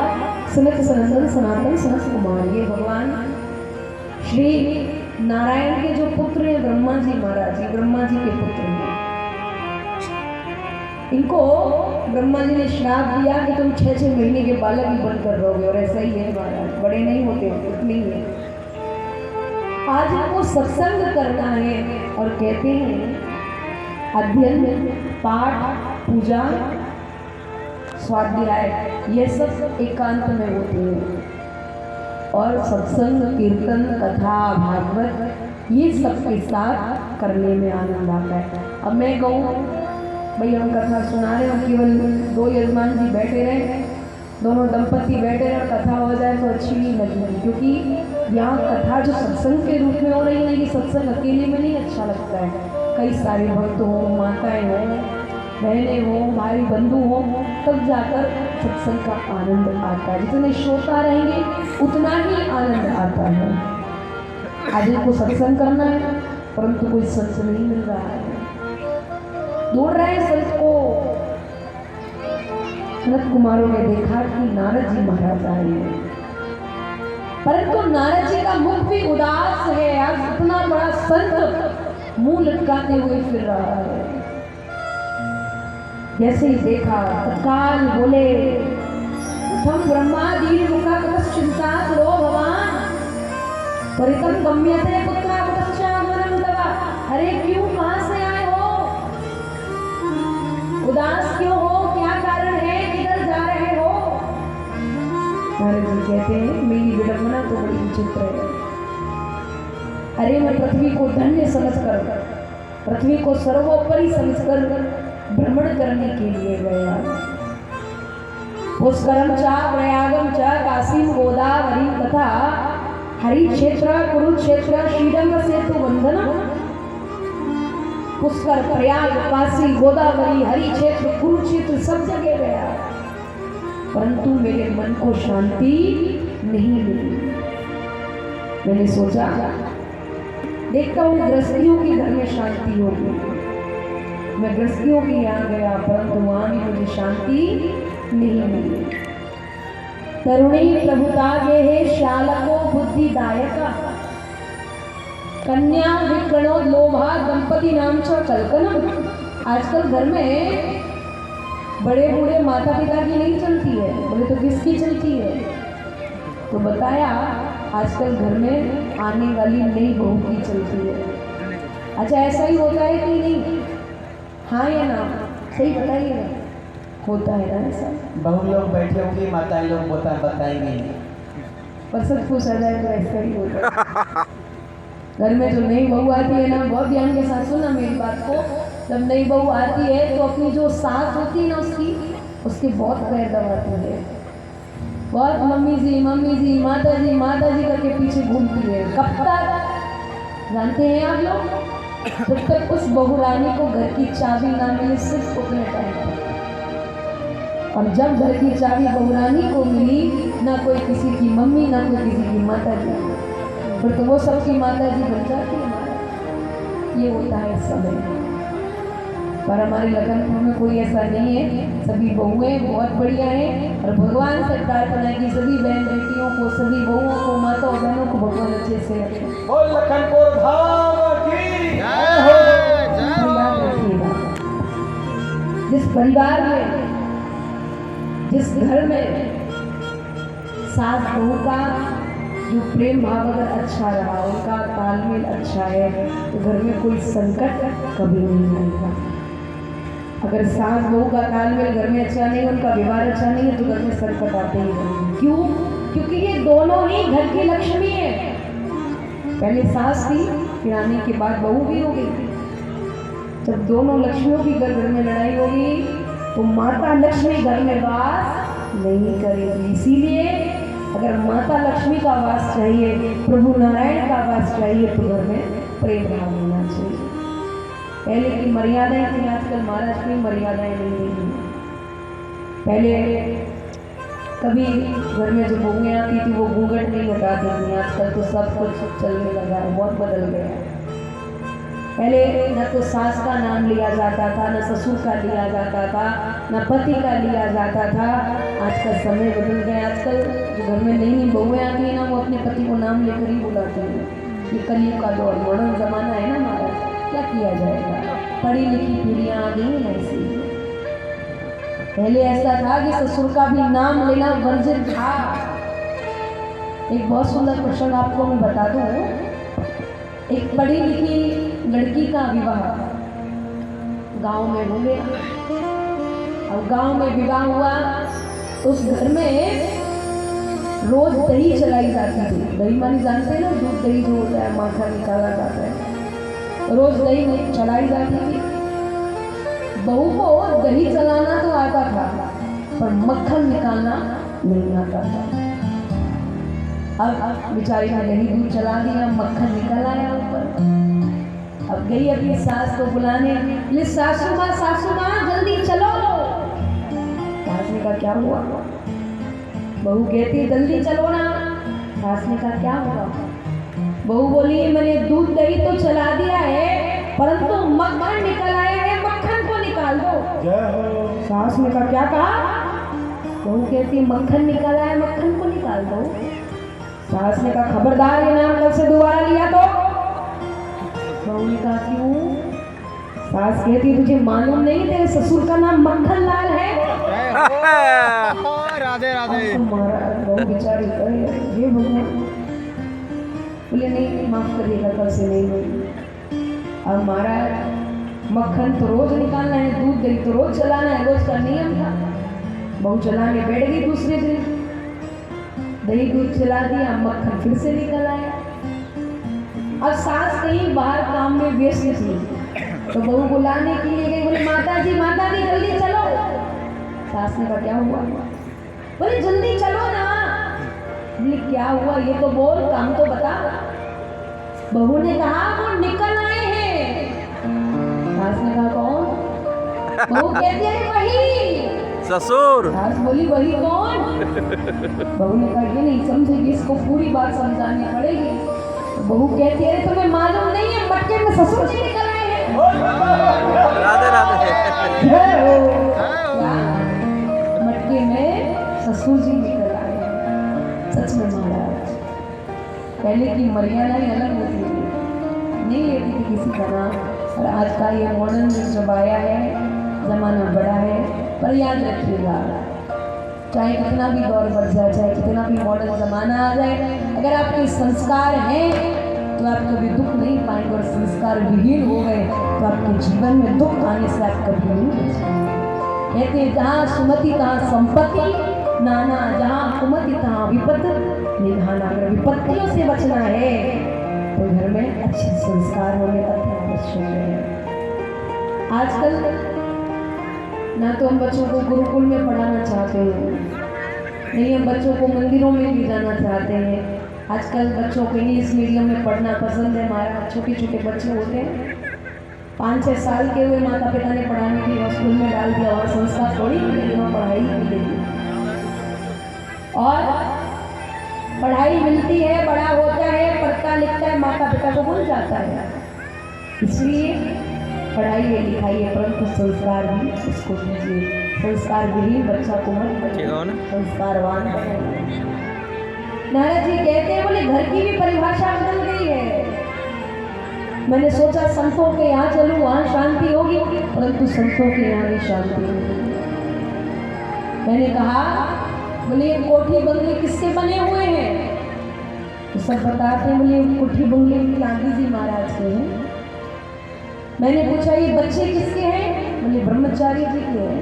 सनत सनातन सनातन सनत कुमार, ये भगवान श्री नारायण के जो पुत्र हैं ब्रह्मा जी महाराज, ये ब्रह्मा जी के पुत्र हैं। इनको ब्रह्मा जी ने श्राप दिया कि तुम 6-6 महीने के बालक ही बनकर रहोगे, और ऐसा ही है महाराज, बड़े नहीं होते, उतने ही है। आज इनको सत्संग करना है और कहते हैं अध्ययन, पाठ, पूजा, स्वाध्याय ये सब एकांत में होते हैं, और सत्संग, कीर्तन, कथा, भागवत ये सब के साथ करने में आनंद आता है। अब मैं कहूँ भाई हम कथा सुना रहे हैं, केवल 2 यजमान जी बैठे रहे, दोनों दंपति बैठे रहे और कथा हो जाए तो अच्छी नहीं लगेगी, क्योंकि यहाँ कथा जो सत्संग के रूप में हो रही है, ये सत्संग अकेले में नहीं अच्छा लगता है। कई सारे भक्त हों, माताएं हों, बहनें हों, भाई बंधु हों, तब जाकर सत्संग का आनंद आता है। जितने श्रोता रहेंगे उतना ही आनंद आता है। आज इनको सत्संग करना है परंतु कोई संत नहीं मिल रहा है, ढूंढ रहे संत को। सनत कुमारों ने देखा कि नारद जी महाराज आए हैं, परंतु नारद जी का मुख भी उदास है। आज इतना बड़ा संत मुंह लटकाते हुए फिर रहा है। जैसे ही देखा तत्काल बोले प्रथम ब्रह्मादि मुखा चिंता करो भगवान परितम गम्यते पुत्रा कुतश्चागमनं तव। अरे क्यों, कहां से आए हो, उदास क्यों हो, क्या कारण है, किधर जा रहे हो? नारद जी कहते हैं मेरी विडंबना तो बड़ी विचित्र है। अरे मैं पृथ्वी को धन्य समझकर, पृथ्वी को सर्वोपरि समझकर भ्रमण करने के लिए गया। पुष्करम चा प्रयागम च काशीम गोदावरी तथा हरि क्षेत्र कुरुक्षेत्र श्रीरंग सेतु बंधन। पुष्कर, प्रयाग, काशी, गोदावरी, हरि क्षेत्र, कुरुक्षेत्र सब जगह गया, परंतु मेरे मन को शांति नहीं मिली। मैंने सोचा देखता हूँ गृहस्थियों के घर में शांति होगी। मैं गृहस्थियों के यहाँ गया परंतु वहाँ भी मुझे शांति नहीं मिली। तरुणी प्रभुता गे है श्यालको बुद्धिदायक कन्या विकरणो लोभा दंपति नाम च कल्पना। आजकल घर में बड़े बूढ़े माता पिता की नहीं चलती है, बोले तो किसकी चलती है? तो बताया आजकल घर में आने वाली नई बहू की चलती है। अच्छा ऐसा ही होता है कि नहीं? हाँ या ना? सही बताइए ना, होता है ना ऐसा? बहु लोग बैठे होंगे, माताएं लोग बताएंगे, पर सब कुछ आ जाए तो ऐसा ही होता है। घर में जो नई बहू आती है ना, बहुत ध्यान के साथ सुनना मेरी बात को, जब नई बहू आती है तो अपनी जो सास होती है ना उसके बहुत पैर दबाती है, बहुत मम्मी जी माता जी करके पीछे घूमती है। कब तक जानते हैं आप लोग? जब तक उस बहू रानी को घर की चाबी ना मिले, सिर्फ उतने टाइम तक। और जब घर की चाबी बहू रानी को मिली, ना कोई किसी की मम्मी ना कोई किसी की माता जी, फिर तो वो सबकी माता जी बन जाती है। ये होता है समय। पर हमारे लगनपुर में कोई ऐसा नहीं है, सभी बहुएं बहुत बढ़िया हैं और भगवान से प्रार्थना है कि सभी बहन बेटियों को, सभी बहुओं को, माता और बहनों को भगवान अच्छे से रखे। बोल लखनपुर धाम की जय हो। याद रखिएगा, जिस परिवार में, जिस घर में सास बहू का जो प्रेम भाव अगर अच्छा रहा, उनका तालमेल अच्छा है, तो घर में कोई संकट कभी नहीं आएगा। अगर सास बहू का तालमेल घर में अच्छा नहीं, उनका व्यवहार अच्छा नहीं है, तो घर में संकट आते ही रहेंगे। क्यों? क्योंकि ये दोनों ही घर की लक्ष्मी है। पहले सास थी, फिर आने के बाद बहू भी हो गई। जब दोनों लक्ष्मियों की घर में लड़ाई होगी, तो माता लक्ष्मी घर में वास नहीं करेगी। इसीलिए अगर माता लक्ष्मी का वास चाहिए, प्रभु नारायण का वास चाहिए, तो घर में प्रेम भाव होना चाहिए। पहले की मर्यादाएं थी, आजकल महाराज की मर्यादाएं नहीं रही। पहले कभी घर में जो बहुएं आती थी वो घूंघट नहीं हटाती थी, आजकल तो सब कुछ चलने लगा है, बहुत बदल गया है। पहले न तो सास का नाम लिया जाता था, न ससुर का लिया जाता था, न पति का लिया जाता था। आज का समय बदल गया। आजकल जो घर में नई नई बहुएं आती है ना, वो अपने पति को नाम लेकर ही बुलाती हैं। ये कलयुग का दौर, मॉडर्न जमाना है ना हमारा, क्या किया जाएगा? पढ़ी लिखी पीढ़ियाँ आ गई हैं ऐसी। पहले ऐसा था कि ससुर का भी नाम लेना वर्जित था। एक बहुत सुंदर प्रसंग आपको मैं बता दूं। एक पढ़ी लिखी लड़की का विवाह गांव में हो गया। अब गांव में विवाह हुआ तो उस घर में रोज दही चलाई जाती थी। दही मानी जानते हैं ना, दूध दही जो होता है, माखन निकाला जाता है, रोज दही चलाई जाती थी। बहू को दही चलाना तो आता था, पर मक्खन निकालना नहीं आता था। अब बेचारी ने दही दूध चला दिया, मक्खन निकल आया ऊपर। अब गई अपनी सास को बुलाने, ले सासू माँ जल्दी चलो। सास ने कहा क्या हुआ? बहू कहती जल्दी चलो ना। सास ने कहा क्या हुआ? बहू बोली मैंने दूध दही तो चला दिया है, परंतु मक्खन निकल आया है, मक्खन को निकाल दो। सास ने कहा क्या कहा? बहू कहती मक्खन निकल आया है, मक्खन को निकाल दो। सास ने कहा खबरदार ये नाम कल से दोबारा लिया तो। बहू ने कहा क्यों? सास कहती तुझे मालूम नहीं तेरे ससुर का नाम मक्खन लाल है? राधे राधे। बहू बेचारी कहे हे भगवान। बोले नहीं माफ करिएगा, कल से नहीं होगी। अब महाराज मक्खन तो रोज निकालना है, दूध दही तो रोज चलाना है, रोज का नियम था। बहू चलाने बैठ गई दूसरे दिन, दही दूध चला दिया, मक्खन फिर से निकल आया। अब सास कहीं बाहर काम में व्यस्त थी, तो बहू बुलाने के लिए गई। बोले माता जी जल्दी चलो। सास ने कहा क्या हुआ? बोले जल्दी चलो ना। बोले क्या हुआ ये तो बोल, काम तो बता। बहू ने कहा वो निकल आए हैं। सास ने कहा कौन? बहू कहती है वही ससुर। सास बोली वही कौन? बहू ने कहा ये नहीं समझेगी, इसको पूरी बात समझानी पड़ेगी। तो बहू कहती है तुम्हें मालूम नहीं है मटके में ससुर जी निकल आए हैं। राधे राधे। मटके में ससुर जी निकल आए हैं। सच में महाराज पहले की मर्यादाएं अलग होती थी, नहीं लेती थी किसी का नाम। और आज का ये मॉडर्न जब आया है, जमाना बड़ा है, पर याद रखिएगा, चाहे कितना भी दौर बढ़ जाए, चाहे कितना भी मॉडर्न ज़माना आ जाए, अगर आपके संस्कार हैं तो आप कभी दुख नहीं पाएंगे, और संस्कार विहीन हो गए तो आपके जीवन में दुख आने से आप कभी नहीं बच पाएंगे। कहते हैं जहाँ सुमति तहाँ संपत्ति, नाना जहाँ कुमति तहाँ विपद निधाना। अगर विपत्तियों से बचना है तो घर में अच्छे संस्कार होने का आवश्यक है। आजकल ना तो हम बच्चों को गुरुकुल में पढ़ाना चाहते हैं, नहीं हम बच्चों को मंदिरों में भी जाना चाहते हैं। आजकल बच्चों को इंग्लिश मीडियम में पढ़ना पसंद है। हमारा छोटे छोटे बच्चे होते हैं, 5-6 साल के हुए माता पिता ने पढ़ाने के लिए स्कूल में डाल दिया, और संस्कार थोड़ी मिलेगी, वहाँ पढ़ाई मिलेगी। और पढ़ाई मिलती है, बड़ा होता है, पढ़ता लिखता है, माता पिता को भूल जाता है। इसलिए पढ़ाई है लिखाई है, परंतु संस्कार भी उसको दीजिए। संस्कार विहीन बच्चा को मत बनाइए, संस्कारवान बनाइए। नारद जी कहते हैं, बोले घर की भी परिभाषा बदल गई है। मैंने सोचा संतों के यहाँ चलूं, वहाँ शांति होगी, परंतु संतों के यहाँ भी शांति होगी। मैंने कहा, बोले ये कोठी बंगले किससे बने हुए हैं? तो सब बताते हैं, बोले कोठी बंगले गांधी जी महाराज के हैं। मैंने पूछा ये बच्चे किसके हैं? बोले ब्रह्मचारी जी के हैं।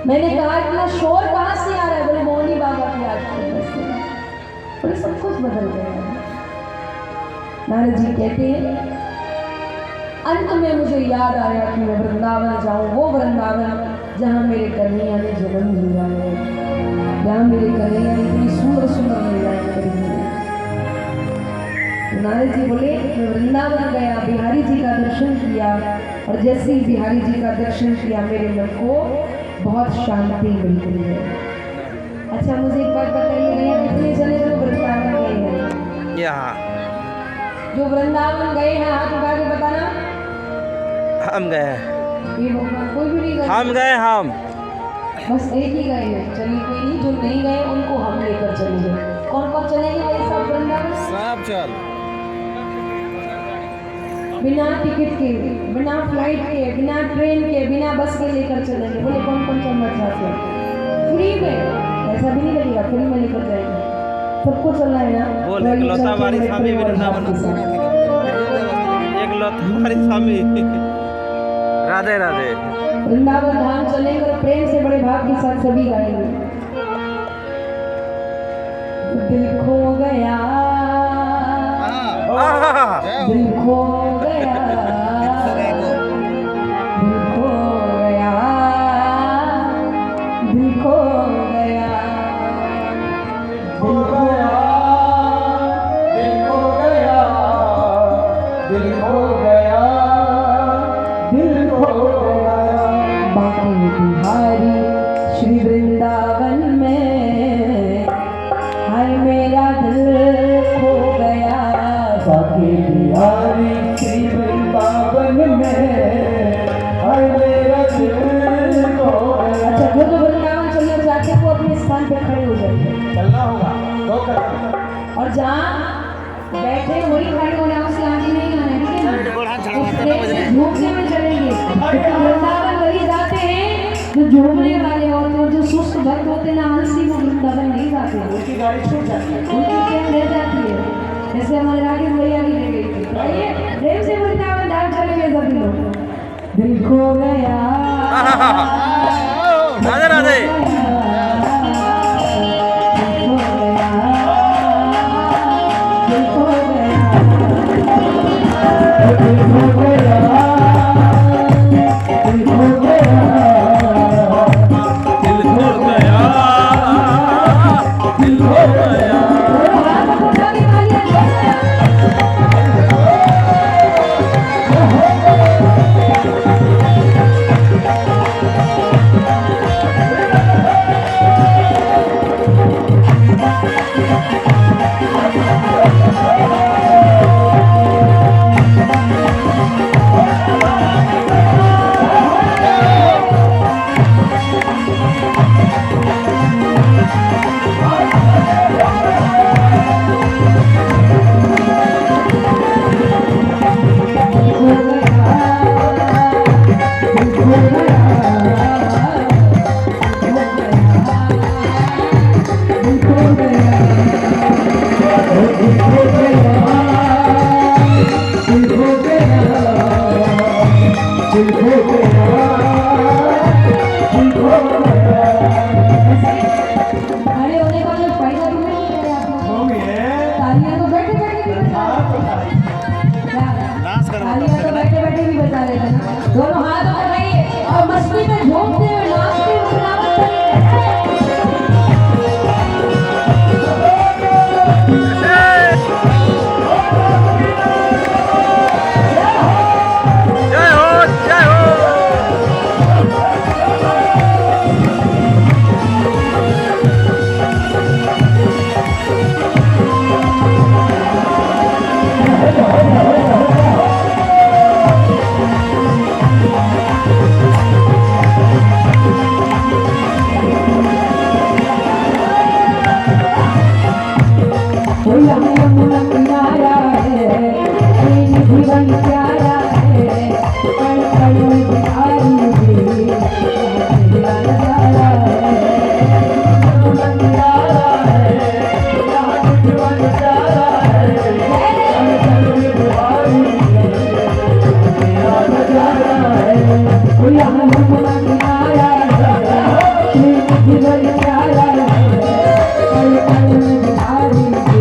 मैंने कहा इतना शोर कहाँ से आ रहा है? बोले मौनी बाबा के आश्रम से। बोले सब कुछ बदल गया है। नारद जी कहते हैं, अंत में मुझे याद आया कि मैं वृंदावन जाऊं, वो वृंदावन जहाँ मेरे कन्हैया ने जन्म लिया है, जहाँ मेरे कन्हैया ने इतनी सुंदर सुंदर लीलाएं करी है। नारद जी बोले मैं वृंदावन गया, बिहारी जी का दर्शन किया, और जैसे ही बिहारी जी का दर्शन किया मेरे मन को बहुत शांति मिल गई है। अच्छा मुझे एक बात बताइए, कितने जने जो वृंदावन गए हैं? यहाँ जो वृंदावन गए हैं हाथ उठा के बताना। हम गए हैं, ये भगवान कोई भी नहीं गए? हम गए, हम बस एक ही गए हैं। चलिए कोई नहीं, जो नहीं गए उनको हम लेकर चलेंगे। कौन कौन चलेंगे भाई सब वृंदावन? सब चल, बिना टिकट के, बिना फ्लाइट के, बिना ट्रेन के, बिना बस के लेकर चलेंगे। बोले कौन कौन चलना चाहते हैं? फ्री में, ऐसा भी नहीं लगेगा, फ्री में लेकर जाएंगे। सबको चलना है ना? बोल एक लौता बारी स्वामी वृंदावन, एक लौता बारी स्वामी। राधे राधे। वृंदावन धाम चलेंगे और प्रेम से बड़े भाव के साथ सभी गाएंगे। दिल खो गया, दिल खो गया, दिल खो गया, दिल खो गया, खो गया, दिल खो गया, दिल खो गया, दिल खो गया। बांके बिहारी श्री वृंदावन में, हाय मेरा दिल खो गया। बांके बिहारी श्री वृंदावन में, हाय मेरा दिल खो गया। अच्छा जो वृंदावन चलना चाहते हैं वो अपने स्थान पे खड़े हो जाएंगे, चलना होगा 2 कदम। और जहाँ बैठे वही खड़े होना, उससे आगे नहीं आना, ठीक है ना? झूमने में चलेंगे, क्योंकि वृंदावन वही जाते हैं जो झूमने वाले होते हैं, जो सुस्त भक्त होते हैं ना आलसी, वो वृंदावन नहीं जाते हैं। उनकी गाड़ी छूट जाती है। उनकी ट्रेन रह जाती है, जैसे हमारे राकेश भैया की रह गई थी। आइए प्रेम से वृंदावन धाम चलेंगे सभी लोग। दिल खो गया, राधे राधे। दिल खो गया, दिल खो गया, दिल खो गया, दिल खो गया, दिल खो गया। खड़े होने का कोई फायदा भी नहीं है आप लोग। मम्मी है तालियां तो बैठे बैठे भी बजा रहे क्या? तालियां तो बैठे बैठे भी बजा रहे थे ना। दोनों हाथ उठाइए और मस्ती में झूमते हुए नाचते हुए सलामत करिए। जय हो जय हो। कोई यमुना किनारा है, तेरी जीवन प्यारा है, कण कण में बिहारी जी, तेरा नजारा है। यमुना किनारा है, यहाँ जीवन प्यारा है, कण कण में बिहारी जी, तेरा नजारा है। कोई यमुना किनारा है, तेरी जीवन प्यारा है, कण कण में बिहारी जी,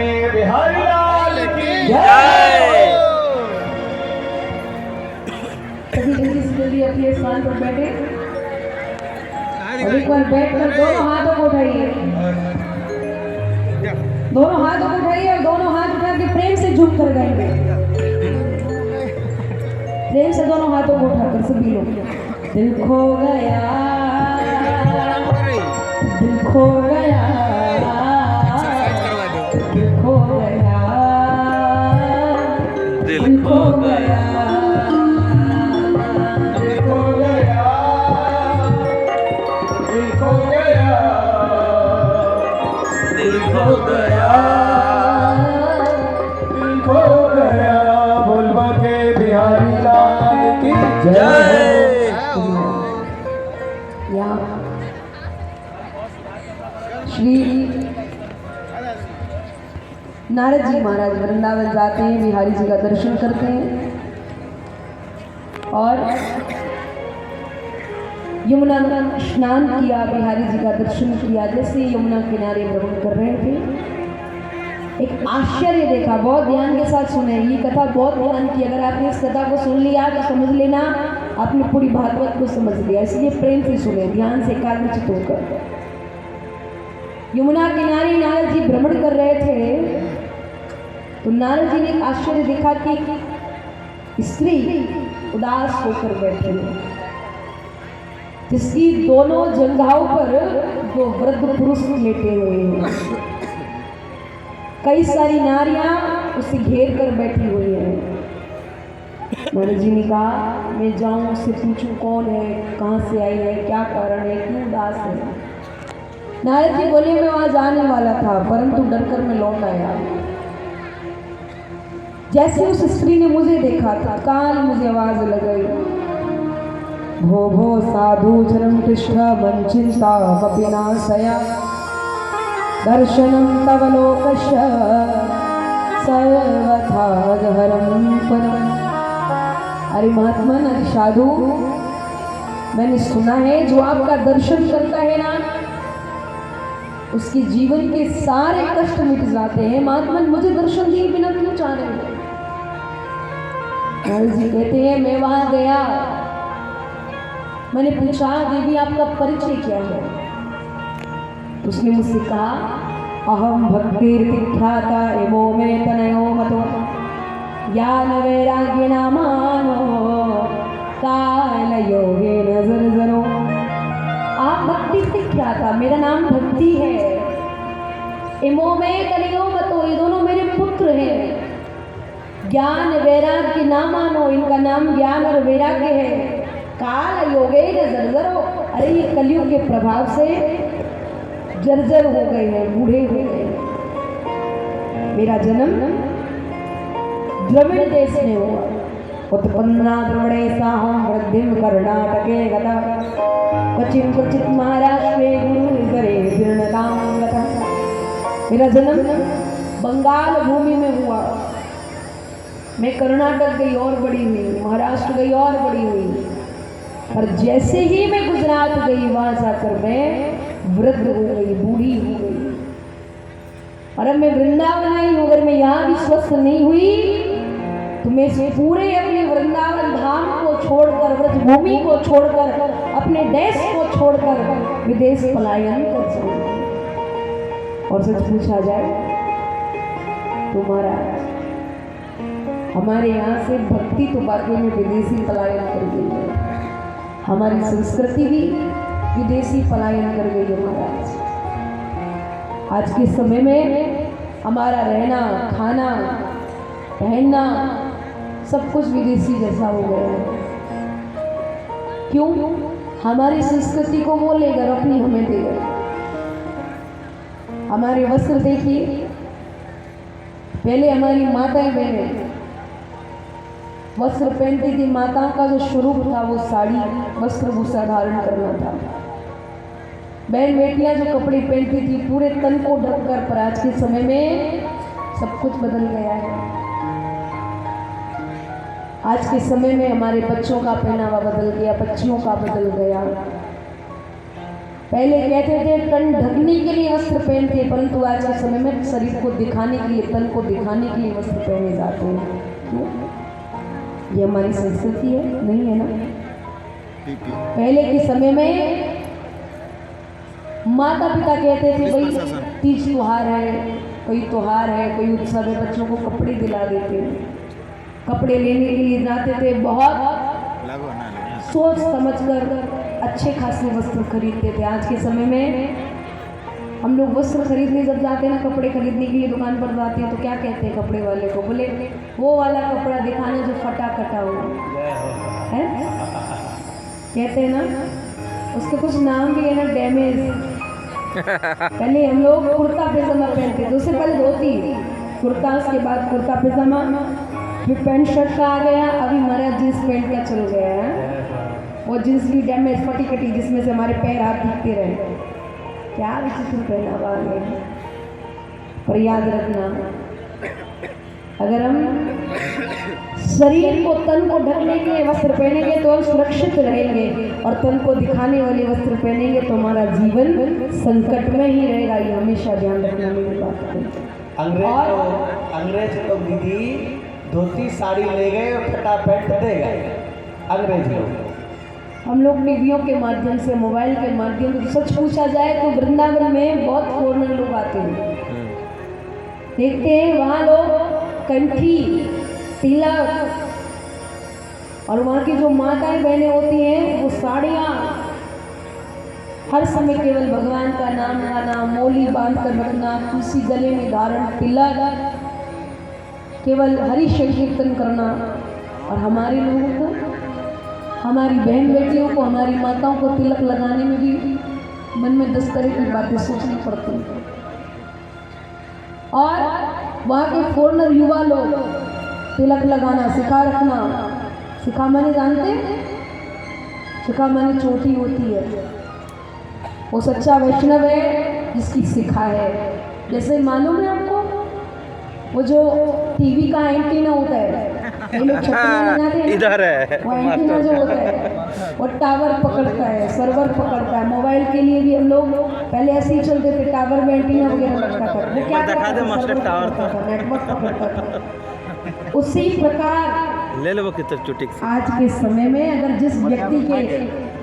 के बिहारी लाल की जय। सभी जल्दी से जल्दी अपने स्थान पर बैठे और एक बार बैठकर दोनों हाथों को उठाइए, दोनों हाथों को उठाइए और दोनों हाथ उठा के प्रेम से झुक कर गाएंगे। प्रेम से दोनों हाथों को उठाकर सभी लोग। दिल खो गया, दिल खो गया, दिल खो गया, दिल खो गया, दिल खो गया, दिल खो गया, दिल खो गया, दिल खो गया। बोलबा के बिहारी लाल की जय। यहाँ श्री नारद जी महाराज वृंदावन जाते हैं, बिहारी जी का दर्शन करते हैं और यमुना में स्नान किया, बिहारी जी का दर्शन किया। जैसे यमुना किनारे भ्रमण कर रहे थे एक आश्चर्य देखा। बहुत ध्यान के साथ सुने, ये कथा बहुत ध्यान की। अगर आपने इस कथा को सुन लिया तो समझ लेना आपने पूरी भागवत को समझ लिया। इसलिए प्रेम से सुने, ध्यान से एकाग्रचित होकर। यमुना किनारे नारद जी भ्रमण कर रहे थे तो नारद जी ने एक आश्चर्य देखा कि स्त्री उदास होकर बैठी है, जिसकी दोनों जंघाओं पर दो वृद्ध पुरुष लेटे हुए हैं। कई सारी नारियां उसे घेर कर बैठी हुई हैं। नारद जी ने कहा मैं जाऊं उससे पूछूं कौन है, कहाँ से आई है, क्या कारण है, क्यों उदास है। नारद जी बोले मैं वहां जाने वाला था परंतु डरकर मैं लौट आया। जैसे उस स्त्री ने मुझे देखा तत्काल मुझे आवाज लग गई, भो भो साधु चरम कृष्ण वंचिता कपिनाशया दर्शनम तव लोकस्य सर्वथा गहरम परम। अरे महात्मा अरे साधु, मैंने सुना है जो आपका दर्शन करता है ना उसके जीवन के सारे कष्ट मिट जाते हैं। महात्मा मुझे दर्शन दिए बिना क्यों चाह रहे हैं? नारद जी कहते हैं मैं वहां गया, मैंने पूछा देवी आपका परिचय क्या है? उसने मुझसे कहा अहम भक्तिर्विख्याता एवो में तनयो मतो ज्ञान वैराग्य नामानो काल योगे नजर जरो। आप भक्ति विख्याता, मेरा नाम भक्ति है। एमो में तनयो मतो, ये दोनों मेरे पुत्र हैं। ज्ञान वैराग्य नामानो, इनका नाम ज्ञान और वैराग्य है। काल योगे नजर जरो, अरे ये कलयुग के प्रभाव से जर्जर हो गए हैं, बूढ़े हो गए हैं। मेरा जन्म द्रविड़ देश में हुआ। उत्पन्ना द्रविड़े साहम वृद्धिम कर्णाटके गता क्वचिन क्वचित महाराष्ट्रे गुरुनगरे जीर्णतां गता। मेरा जन्म बंगाल भूमि में हुआ। मैं कर्नाटक गई और बड़ी हुई, महाराष्ट्र गई और बड़ी हुई, और जैसे ही मैं गुजरात गई वहां जाकर मैं वृद्ध हो गई, बूढ़ी हो गई। और अब मैं वृंदावन आई हूँ। अगर मैं यहाँ भी स्वस्थ नहीं हुई तो मैं पूरे अपने वृंदावन धाम को छोड़कर, व्रजभूमि को छोड़कर, अपने देश को छोड़कर विदेश पलायन कर जाऊंगी। और सच पूछा जाए तो महाराज हमारे यहाँ से भक्ति तो वाकई में विदेशी पलायन कर गई है, हमारी संस्कृति भी विदेशी पलायन कर गई है महाराज। आज के समय में हमारा रहना, खाना, पहनना सब कुछ विदेशी जैसा हो गया है। क्यों? हमारी संस्कृति को वो लेकर अपनी हमें दे गए। हमारे वस्त्र देखिए, पहले हमारी माताएं बहनें वस्त्र पहनती थी। माताओं का जो स्वरूप था वो साड़ी वस्त्र भूषा धारण करना था। बहन बेटियां जो कपड़े पहनती थी पूरे तन को ढककर, पर आज के समय में सब कुछ बदल गया है। आज के समय में हमारे बच्चों का पहनावा बदल गया, बच्चियों का बदल गया। पहले कहते थे तन ढकने के लिए वस्त्र पहनते, परंतु आज के समय में शरीर को दिखाने के लिए, तन को दिखाने के लिए वस्त्र पहने जाते हैं। क्यों? ये हमारी संस्कृति है, नहीं है ना? पहले के समय में माता पिता कहते थे भाई तीज त्योहार है, कोई त्योहार है, कोई उत्सव है, बच्चों को कपड़े दिला देते, कपड़े लेने के लिए जाते थे, बहुत सोच समझकर अच्छे खासे वस्त्र खरीदते थे। आज के समय में हम लोग वस्त्र खरीदने जब जाते हैं ना, कपड़े खरीदने के लिए दुकान पर जाते हैं, तो क्या कहते हैं कपड़े वाले को? बोले वो वाला कपड़ा दिखाना जो फटा कटा हो है, कहते हैं ना। उसके कुछ नाम भी है ना, डैमेज। पहले हम लोग कुर्ता पैजामा पहनते थे, उससे पहले धोती कुर्ता, उसके बाद कुर्ता पैजामा, फिर पैंट शर्ट का आ गया, अभी हमारा जींस पैंट का चल गया है। वो जींस भी डैमेज फटी कटी, जिसमें से हमारे पैर हाथ दिखते रहे। क्या विचित्र पहनावा है। पर याद रखना, अगर हम शरीर को, तन को ढकने के वस्त्र पहनेंगे तो हम सुरक्षित रहेंगे, और तन को दिखाने वाले वस्त्र पहनेंगे तो हमारा जीवन संकट में ही रहेगा। ये हमेशा ध्यान रखना मेरी बात है। अंग्रेज लोग दीदी धोती साड़ी ले गए और फटा पैंट दे गए अंग्रेज लोग। हम लोग टीवियों के माध्यम से, मोबाइल के माध्यम से, सच पूछा जाए तो वृंदावन में बहुत फॉरेनर लोग आते हैं, देखते हैं वहाँ लोग कंठी, तिलक, और वहाँ की जो माताएं बहनें होती हैं वो साड़ियाँ, हर समय केवल भगवान का नाम गाना, मौली बांध कर रखना, तुलसी गले में धारण, तिलक, केवल हरि संकीर्तन करना। और हमारे लोगों को, हमारी बहन बेटियों को, हमारी माताओं को तिलक लगाने में भी मन में 10 तरह की बातें सोचनी पड़ती हैं। और वहाँ के फॉरेनर युवा लोग तिलक लगाना सिखा रखना, सिखा माने जानते? सिखा माने चोटी होती है, वो सच्चा वैष्णव है जिसकी सिखा है। जैसे मालूम है आपको, वो जो टीवी का एंटीना होता है, इधर है, वो एंटीना जो होता है वो टावर पकड़ता है, सर्वर पकड़ता है। मोबाइल के लिए भी हम लोग पहले ऐसे ही चलते थे, टावर में एंटीना वगैरह लगता था, वो क्या दिखा दे मास्टर टावर था, नेटवर्क पकड़ता था। उसी प्रकार ले लो वो कितना चुटिक से। आज के समय में अगर जिस व्यक्ति के,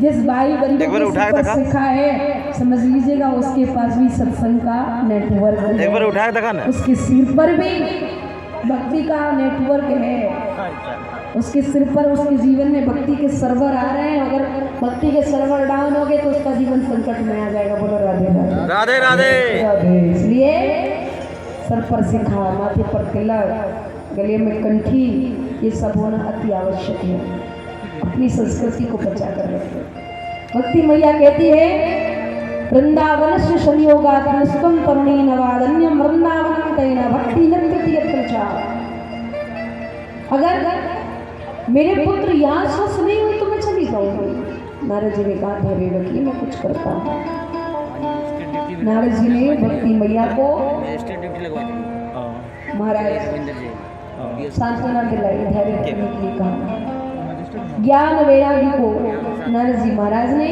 जिस भाई बंधु के सिखा है, समझ लीजिएगा उसके पास भी सत्संग का नेटवर्क है। एक बार उठा के दिखा ना, उसके सिर पर भी भक्ति का नेटवर्क है, उसके सिर पर, उसके जीवन में भक्ति के सर्वर आ रहे हैं। अगर भक्ति के सर्वर डाउन हो गए तो उसका जीवन संकट में आ जाएगा। बोलो राधे राधे, राधे राधे राधे। इसलिए सर पर सिखा, माथे पर तिलक, गले में कंठी, ये सब होना अति आवश्यक है। अपनी संस्कृति को बचा कर रखें। भक्ति मैया कहती है, वृंदावन से संयोगात् नस्तम तरुणी नवादन्यम वृंदावन तेना भक्ति नृत्य यत्र। अगर मेरे पुत्र यहाँ स्वस्थ नहीं हुए तो मैं चली जाऊंगी। नारद जी ने कहा, धैर्य रखिए, मैं कुछ करता हूँ। नारद जी ने भक्ति मैया को महाराज सांत्वना दिलाई, धैर्य रखने के लिए कहा। ज्ञान वैरागी को नारद जी महाराज ने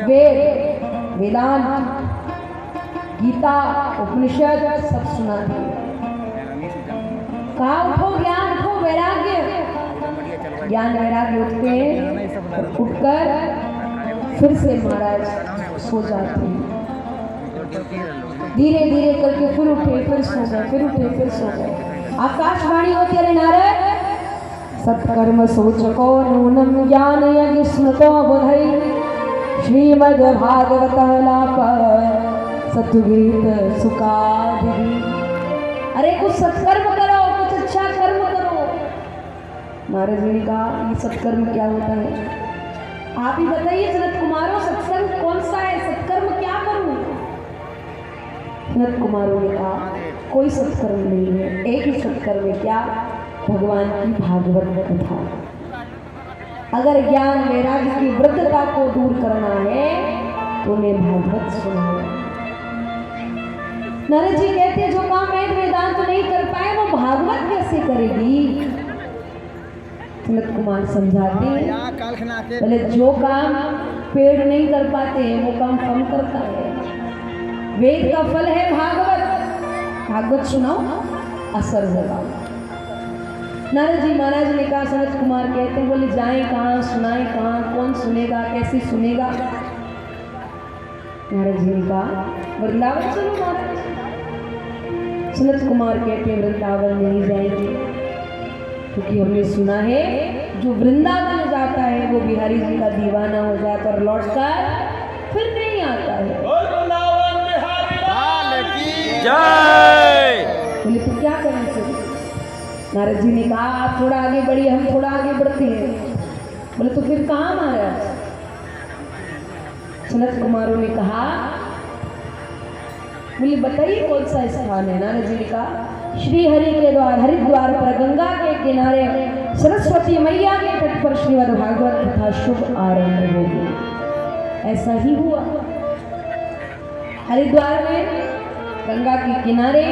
वेद, वेदांत, गीता, उपनिषद सब सुना दिए। कहा उठो ज्ञान, उठो वैराग्य। ज्ञान वैराग्य उठते हैं, उठकर फिर से महाराज सो जाते हैं। धीरे धीरे करके फिर उठे, फिर सो गए, फिर उठे, फिर सो गए। आकाशवाणी होती है, नारद सत्कर्म सोचको नूनम ज्ञान यज्ञ स्मृतो बुधई श्रीमद् भागवत लाप सतुगीत सुखादि। अरे कुछ सत्कर्म करो, कुछ अच्छा कर्म करो। नारद जी ने कहा, ये सत्कर्म क्या होता है? आप ही बताइए सनत कुमारों, सत्संग कौन सा है? सत्कर्म क्या करूं? सनत कुमारों ने कहा, कोई सत्कर्म नहीं है, एक ही सत्कर्म है। क्या? भगवान की भागवत कथा। अगर ज्ञान वैराग्य की वृद्धता को दूर करना है तो उन्हें भागवत सुनाओ। नारद जी कहते हैं, जो काम वेद वेदांत तो नहीं कर पाए वो भागवत कैसे करेगी? सनत कुमार समझाते हैं, बोले जो काम पेड़ नहीं कर पाते हैं, वो काम कम करता है। वेद का फल है भागवत, भागवत सुनाओ, असर होगा। नारद जी महाराज ने कहा, सनत कुमार कहते बोले जाएं कहाँ, सुनाएं कहाँ, कौन सुनेगा, कैसे सुनेगा। नारद जी ने कहा वृंदावन चलो महाराज। सनत कुमार कहते वृंदावन नहीं जाएंगे, क्योंकि हमने सुना है जो वृंदावन जाता है वो बिहारी जी का दीवाना हो जाता और लौट कर फिर नहीं आता है। जय। बोले तो क्या करें फिर? नारद जी ने कहा आप थोड़ा आगे बढ़िए, हम थोड़ा आगे बढ़ते हैं। बोले तो फिर कहाँ महाराज? सनत कुमारों ने कहा, बोले बताइए कौन सा स्थान है? नारद जी ने कहा श्री हरि के द्वार, हरिद्वार पर गंगा के किनारे सरस्वती मैया के तट पर श्रीमद् भागवत कथा शुभ आरंभ होगी। ऐसा ही हुआ। हरिद्वार में गंगा के किनारे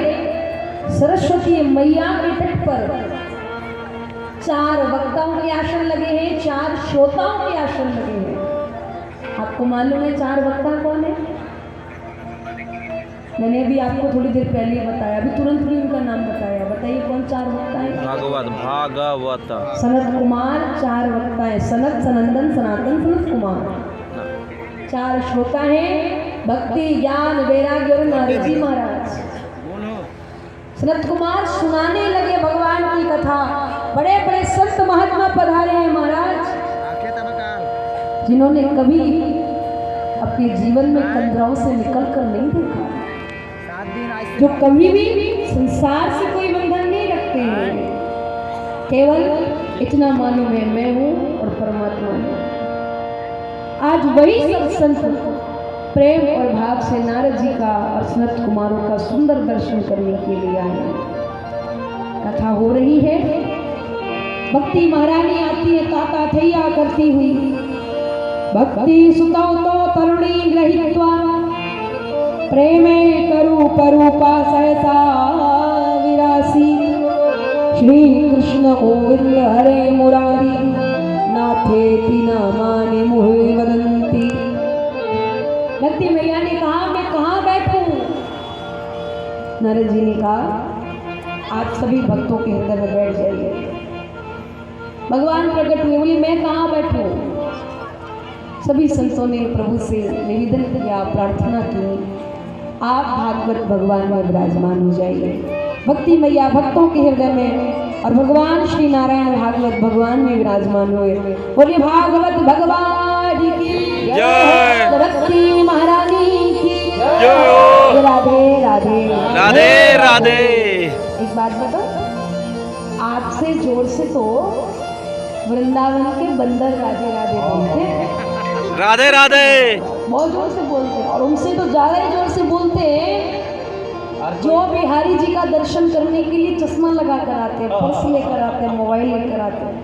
सरस्वती मैया के तट पर 4 वक्ताओं के आसन लगे हैं, 4 श्रोताओं के आसन लगे हैं। आपको मालूम है 4 वक्ता कौन है? मैंने अभी आपको थोड़ी देर पहले बताया, अभी तुरंत भी उनका नाम बताया। बताइए कौन 4 वक्ता है? भागवत सनत कुमार 4 वक्ता है, सनत, सनंदन, सनातन, सनत कुमार। 4 श्रोता हैं, भक्ति, ज्ञान, वैराग्य और नारद जी महाराज। सनत कुमार सुनाने लगे भगवान की कथा। बड़े बड़े संत महात्मा पधारे हैं महाराज, जिन्होंने कभी अपने जीवन में कंदराओं से निकल कर नहीं देखा, जो कभी भी संसार से कोई बंधन नहीं रखते हैं। केवल इतना मालूम है मैं हूँ और परमात्मा है। आज वही सब संत प्रेम और भाव से नारद जी का और सनत कुमारों का सुंदर दर्शन करने के लिए आए। कथा हो रही है, भक्ति महारानी आती है ताता थैया करती हुई। भक्ति सुतौ तो तरुणी ग्रहीत्वा प्रेमे करू परूपा सहसा विरासी। श्री कृष्ण गोविंद हरे मुरारी नाथेति नामानि मुहे वदन्ति। भक्ति मैया ने कहा मैं कहाँ बैठूं? नारद जी ने कहा आप सभी भक्तों के हृदय में बैठ जाइए। भगवान प्रकट हुए, बोले मैं कहाँ बैठूं? सभी संतों ने प्रभु से निवेदन किया, प्रार्थना की, आप भागवत भगवान में विराजमान हो जाइए। भक्ति मैया भक्तों के हृदय में और भगवान श्री नारायण भागवत भगवान में विराजमान हुए। बोलिए भागवत भगवान की जय, भक्ति महारानी की जय। राधे राधे राधे राधे। एक बात बताओ, आपसे जोर से तो वृंदावन के बंदर राधे राधे बोलते हैं, राधे राधे बहुत जोर से बोलते हैं। और उनसे तो ज्यादा ही जोर से बोलते हैं जो बिहारी जी का दर्शन करने के लिए चश्मा लगा कर आते हैं, पर्स लेकर आते हैं, मोबाइल लेकर आते हैं,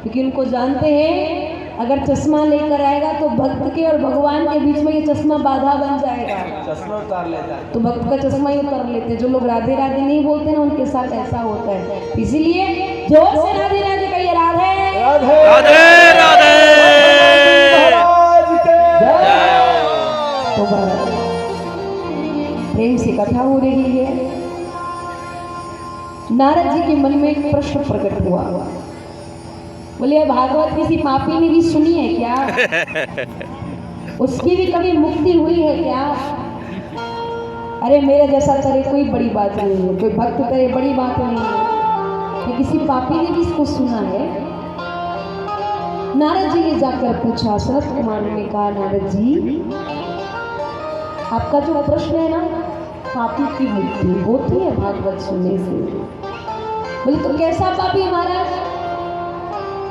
क्योंकि उनको जानते हैं अगर चश्मा लेकर आएगा तो भक्त के और भगवान के बीच में ये चश्मा बाधा बन जाएगा, चश्मा उतार लेता है। तो भक्त का चश्मा ही उतार लेते हैं। जो लोग राधे राधे नहीं बोलते ना उनके साथ ऐसा होता है। इसीलिए जोर से राधे राधे कहिए, राधे राधे राधे राधे। तो प्रेम से कथा हो रही है। नारद जी के मन में एक प्रश्न प्रकट हुआ। बोले भागवत किसी पापी ने भी सुनी है क्या? उसकी भी कभी मुक्ति हुई है क्या? अरे मेरे जैसा करे कोई बड़ी बात नहीं है, कोई भक्त करे बड़ी बात नहीं है, कि किसी पापी ने भी इसको सुना है? नारद जी ने जाकर पूछा। सनत कुमार ने कहा नारद जी आपका जो प्रश्न है ना, पापी की मुक्ति होती है भागवत सुनने से। बोले तो कैसा पापी महाराज?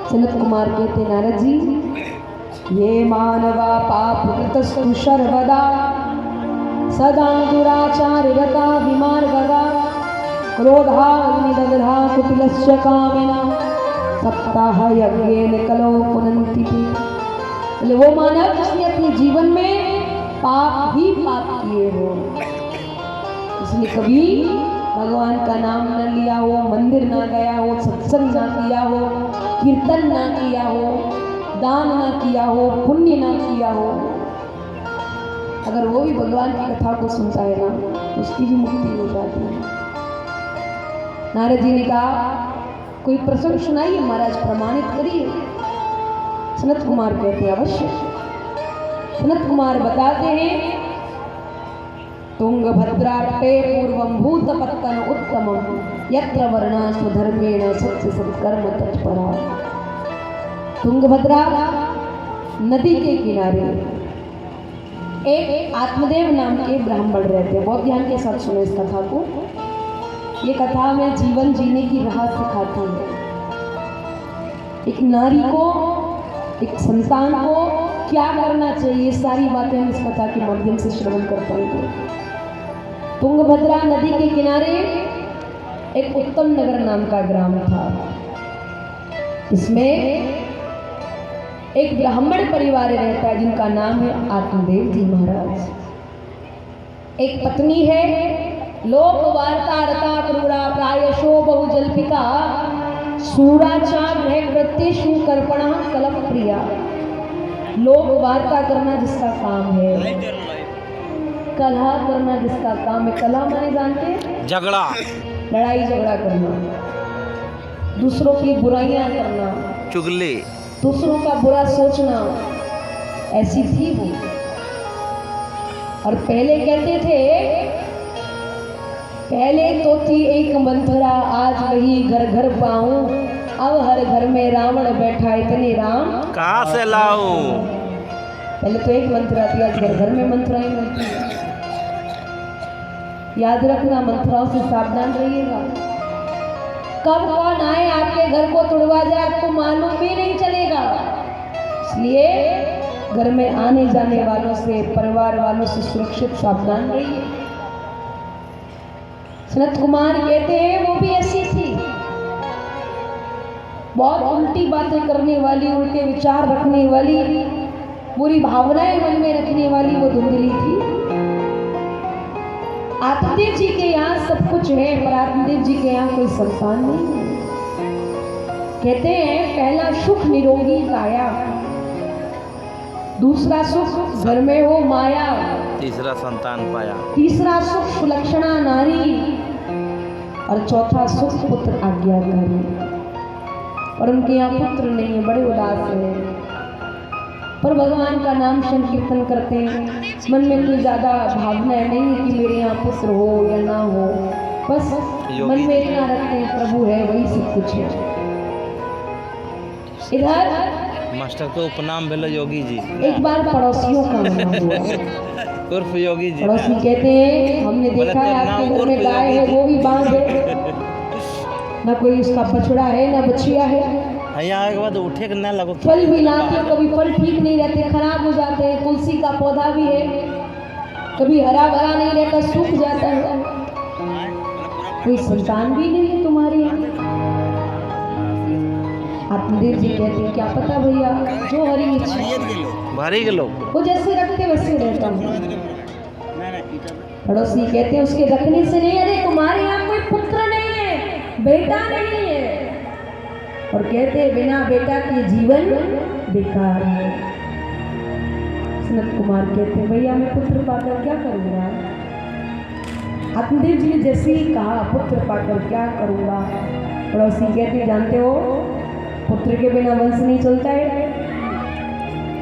सनत कुमार कहते नारद जी ये मानवा पाप कृतस्तु सर्वदा सदा दुराचारगता विमार्गदा क्रोधाग्निदग्धा कुटिलस्य कामिना सप्ताह यज्ञेन कलो पुनन्ति। बोले वो मानव जिसने अपने जीवन में पाप ही पाप किए हो, इसने कभी भगवान का नाम न लिया हो, मंदिर ना गया हो, सत्संग ना किया हो, कीर्तन ना किया हो, दान ना किया हो, पुण्य ना किया हो, अगर वो भी भगवान की कथा को सुनता है ना तो उसकी भी मुक्ति हो जाती है। नारद जी ने कहा कोई प्रसंग सुनाइए महाराज, प्रमाणित करिए। सनत कुमार कहते हैं अवश्य। सनत कुमार बताते हैं तुंगभद्राट्टे पूर्वं भूतपत्तन उत्तमं यत्र वर्णा स्वधर्मेण सत्य सत्कर्म तत्परा। तुंगभद्रा नदी के किनारे एक आत्मदेव नाम के ब्राह्मण रहते हैं। बहुत ध्यान के साथ सुनो इस कथा को। ये कथा में जीवन जीने की राह सिखाती है। एक नारी को, एक संतान को क्या करना चाहिए, सारी बातें हम इस कथा के माध्यम से श्रवण कर पाएंगे। तुंगभद्रा नदी के किनारे एक उत्तम नगर नाम का ग्राम था। इसमें एक ब्राह्मण परिवार रहता है जिनका नाम है आत्मदेव जी महाराज। एक पत्नी है, लोक वार्ता रता क्रूरा प्रायशो बहुजल्पिका सूराचा ग्रह कृत्येषु कर्पणा कलप प्रिया। लोक वार्ता करना जिसका काम है, कलह करना जिसका काम है। कलह माने जानते हैं? झगड़ा, लड़ाई झगड़ा करना, दूसरों की बुराइयां करना, चुगली, दूसरों का बुरा सोचना, ऐसी थी वो। और पहले कहते थे, पहले तो थी एक मंथरा आज वही घर घर पाऊं, अब हर घर में रावण बैठा इतने राम कहाँ से लाऊं। पहले तो एक मंथरा थी, आज घर घर में मंथराएं मिलती है। याद रखना, मंथराओं से सावधान रहिएगा। कब कौन आए आपके घर को तुड़वा जाए आपको मालूम भी नहीं चलेगा। इसलिए घर में आने जाने वालों से, परिवार वालों से सुरक्षित सावधान रहिए। सनत कुमार कहते हैं वो भी ऐसी थी, बहुत उल्टी बातें करने वाली, उल्टे विचार रखने वाली, बुरी भावनाएं मन में रखने वाली वो धुंधली थी। आत्मदेव जी के यहाँ सब कुछ है, पर आत्मदेव जी के यहाँ कोई संतान नहीं है। कहते हैं पहला सुख निरोगी काया, दूसरा सुख घर में हो माया, तीसरा संतान पाया, तीसरा सुख सुलक्षणा नारी, और चौथा सुख पुत्र आज्ञाकारी। और उनके यहाँ पुत्र नहीं है, बड़े उदास हैं, पर भगवान का नाम संकीर्तन करते हैं। मन में कोई ज़्यादा भावनाएं नहीं है कि मेरे यहाँ पुत्र हो या ना हो, बस मन में इतना रखते हैं प्रभु है, वही सब कुछ है। इधर मास्टर को उपनाम भेलो योगी जी। एक बार पड़ोसियों का नाम हुआ, उर्फ योगी जी। पड़ोसी कहते हैं हमने देखा है आपके घर में गाय है, वो भी बांध है, ना कोई उसका बछड़ा है ना बछिया है। यहाँ के बाद उठे के ना लगो, फल भी लाते हैं, कभी फल ठीक नहीं रहते, खराब हो जाते हैं। तुलसी का पौधा भी है, कभी हरा भरा नहीं रहता, सूख जाता है। कोई संतान भी नहीं है तुम्हारे यहाँ। आत्मदेव जी कहते हैं क्या पता भैया, जो हरी इच्छा भारी के लोग वो जैसे रखते वैसे रहता हूँ। पड़ोसी कहते हैं उसके रखने से नहीं, अरे तुम्हारे यहाँ कोई पुत्र नहीं है, बेटा नहीं है। और कहते हैं बिना बेटा के जीवन बेकार है। सनत कुमार कहते हैं भैया मैं पुत्र पाकर क्या करूँगा। आत्मदेव जी ने जैसे ही कहा पुत्र पाकर क्या करूँगा, पड़ोसी कहते जानते हो पुत्र के बिना वंश नहीं चलता है,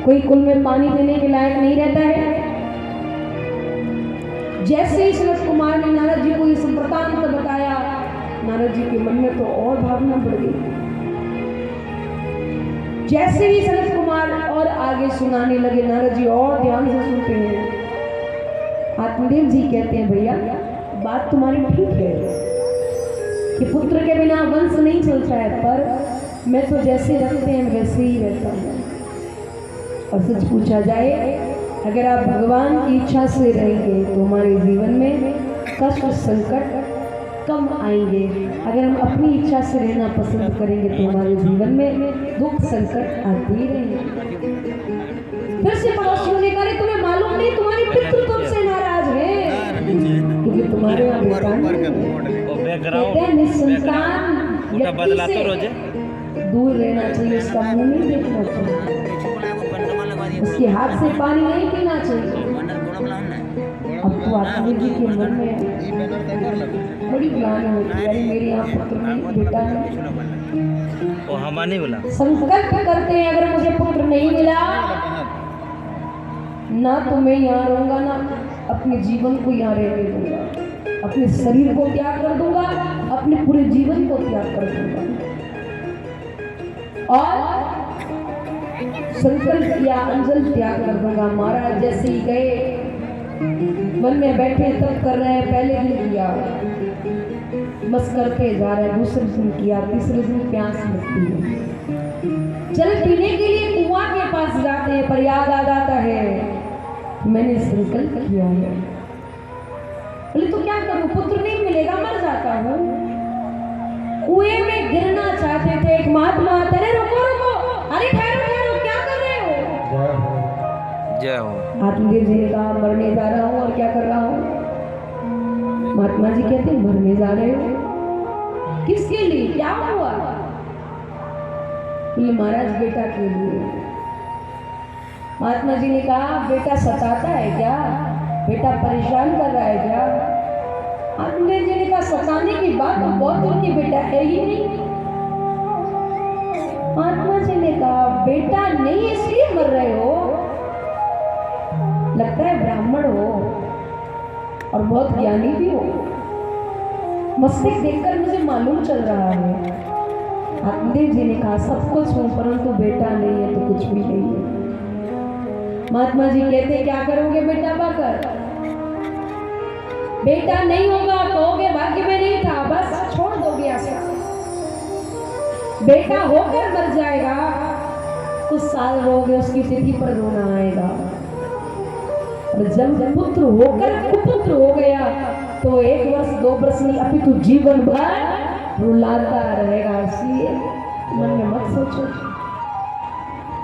कोई कुल में पानी देने के लायक नहीं रहता है। जैसे ही सनत कुमार ने नारद जी को इस वृत्तांत बताया, नारद जी के मन में तो और भावना बढ़ गई। जैसे ही सनत कुमार और आगे सुनाने लगे, नारद जी और ध्यान से सुनते हैं। आत्मदेव जी कहते हैं भैया बात तुम्हारी ठीक है कि पुत्र के बिना वंश नहीं चलता है, पर मैं तो जैसे रखते हैं वैसे ही रहता हूँ। और सच पूछा जाए, अगर आप भगवान की इच्छा से रहेंगे तो हमारे जीवन में कष्ट संकट कम आएंगे। अगर हम अपनी इच्छा से रहना पसंद करेंगे तो हमारे जीवन में दुख संकट आते ही रहेंगे। फिर से पड़ोसियों ने कहा तुम्हें मालूम नहीं तुम्हारे पितृ तुमसे नाराज हैं क्योंकि तुम्हारे यहाँ बेटा नहीं है। निसंतान बदला तो रोजे दूर रहना चाहिए, उसका मुंह नहीं देखना चाहिए, उसके हाथ से पानी नहीं पीना चाहिए। अब तो आत्मदेव जी के मन में बड़ी ग्लानि होती है, अरे मेरे यहाँ पुत्र नहीं, बेटा नहीं। वो हमा नहीं बोला। संकल्प करते हैं अगर मुझे पुत्र नहीं मिला ना तो मैं यहाँ रहूंगा, ना अपने जीवन को यहाँ रहने दूंगा, अपने शरीर को त्याग कर दूंगा, अपने पूरे जीवन को त्याग कर दूंगा। और संकल्प किया, अंजल त्याग कर दूंगा। महाराज जैसे ही गए, मन में बैठे तब कर रहे हैं, पहले दिन किया बस करके जा रहे हैं, दूसरे दिन किया, तीसरे दिन प्यास लगती है, जल पीने के लिए कुआं के पास जाते हैं, पर याद आ जाता है मैंने संकल्प किया है। बोले तो क्या करूं, पुत्र नहीं मिलेगा, मर जाता हूं। कुएं में गिरना चाहते थे, एक महात्मा आते, अरे रुको रुको, अरे ठहरो ठहरो, क्या कर रहे हो? जय हो। आत्मदेव जी ने कहा मरने जा रहा हूं। और क्या कर रहा हूं? महात्मा जी कहते मरने जा रहे हो, किसके लिए, क्या हुआ? बोले महाराज बेटा के लिए। महात्मा जी ने कहा बेटा सताता है क्या, बेटा परेशान कर रहा है क्या? आत्मदेव जी ने कहा सताने की बात तो बहुत दूर की, बेटा है ही नहीं। महात्मा जी ने कहा बेटा नहीं इसलिए मर रहे हो, लगता है ब्राह्मण हो और बहुत ज्ञानी भी हो, मस्तक देखकर मुझे मालूम चल रहा है। आत्मदेव जी ने कहा सब कुछ हूं परंतु बेटा नहीं है तो कुछ भी नहीं है। महात्मा जी कहते क्या करोगे बेटा पाकर? बेटा नहीं होगा कहोगे भाग्य में नहीं था, बस छोड़ दोगे आशा। बेटा होकर मर जाएगा, कुछ साल रहोगे, उसकी तिथि पर रोना आएगा। और जब पुत्र होकर कुपुत्र हो गया तो 1 वर्ष 2 वर्ष नहीं, अभी तो जीवन भर रुलाता रहेगा। इसलिए मन में मत सोचो,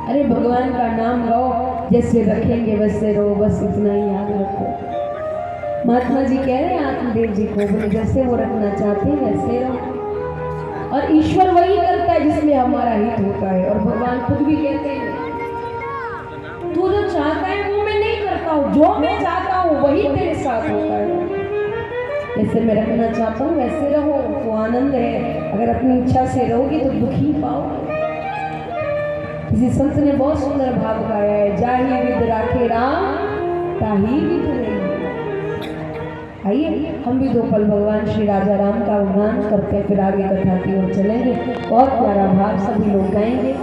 अरे भगवान का नाम लो, जैसे रखेंगे वैसे रहो, बस इतना ही याद रखो। महात्मा जी कह रहे हैं आत्मदेव जी को, बोले जैसे वो रखना चाहते हैं वैसे रहो। और ईश्वर वही करता है जिसमें हमारा हित होता है। और भगवान खुद भी कहते हैं तू जो चाहता है वो मैं नहीं करता हूँ, जो मैं चाहता हूँ वही तेरे साथ होता है। जैसे मैं रखना चाहता हूँ वैसे रहो तो आनंद है, अगर अपनी इच्छा से रहोगे तो दुखी पाओगे। किसी संत ने बहुत सुंदर भाव गाया है, जाही विद राखे राम ताही विद रही। आइए हम भी 2 पल भगवान श्री राजा राम का गुणगान करते हैं, फिर आगे कथा की ओर चलेंगे। और प्यारा भाव सभी लोग गाएंगे।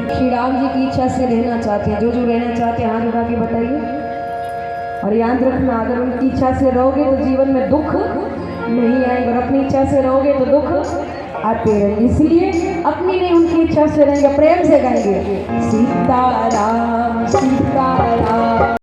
श्री राम जी की इच्छा से रहना चाहते हैं, जो जो रहना चाहते हैं हाथ उठा के बताइए। और याद रखना अगर उनकी इच्छा से रहोगे तो जीवन में दुख नहीं आएगा, और अपनी इच्छा से रहोगे तो दुख आते रहेंगे। इसलिए अपनी नहीं उनकी इच्छा से रहेंगे, प्रेम से गाएंगे सीताराम सीता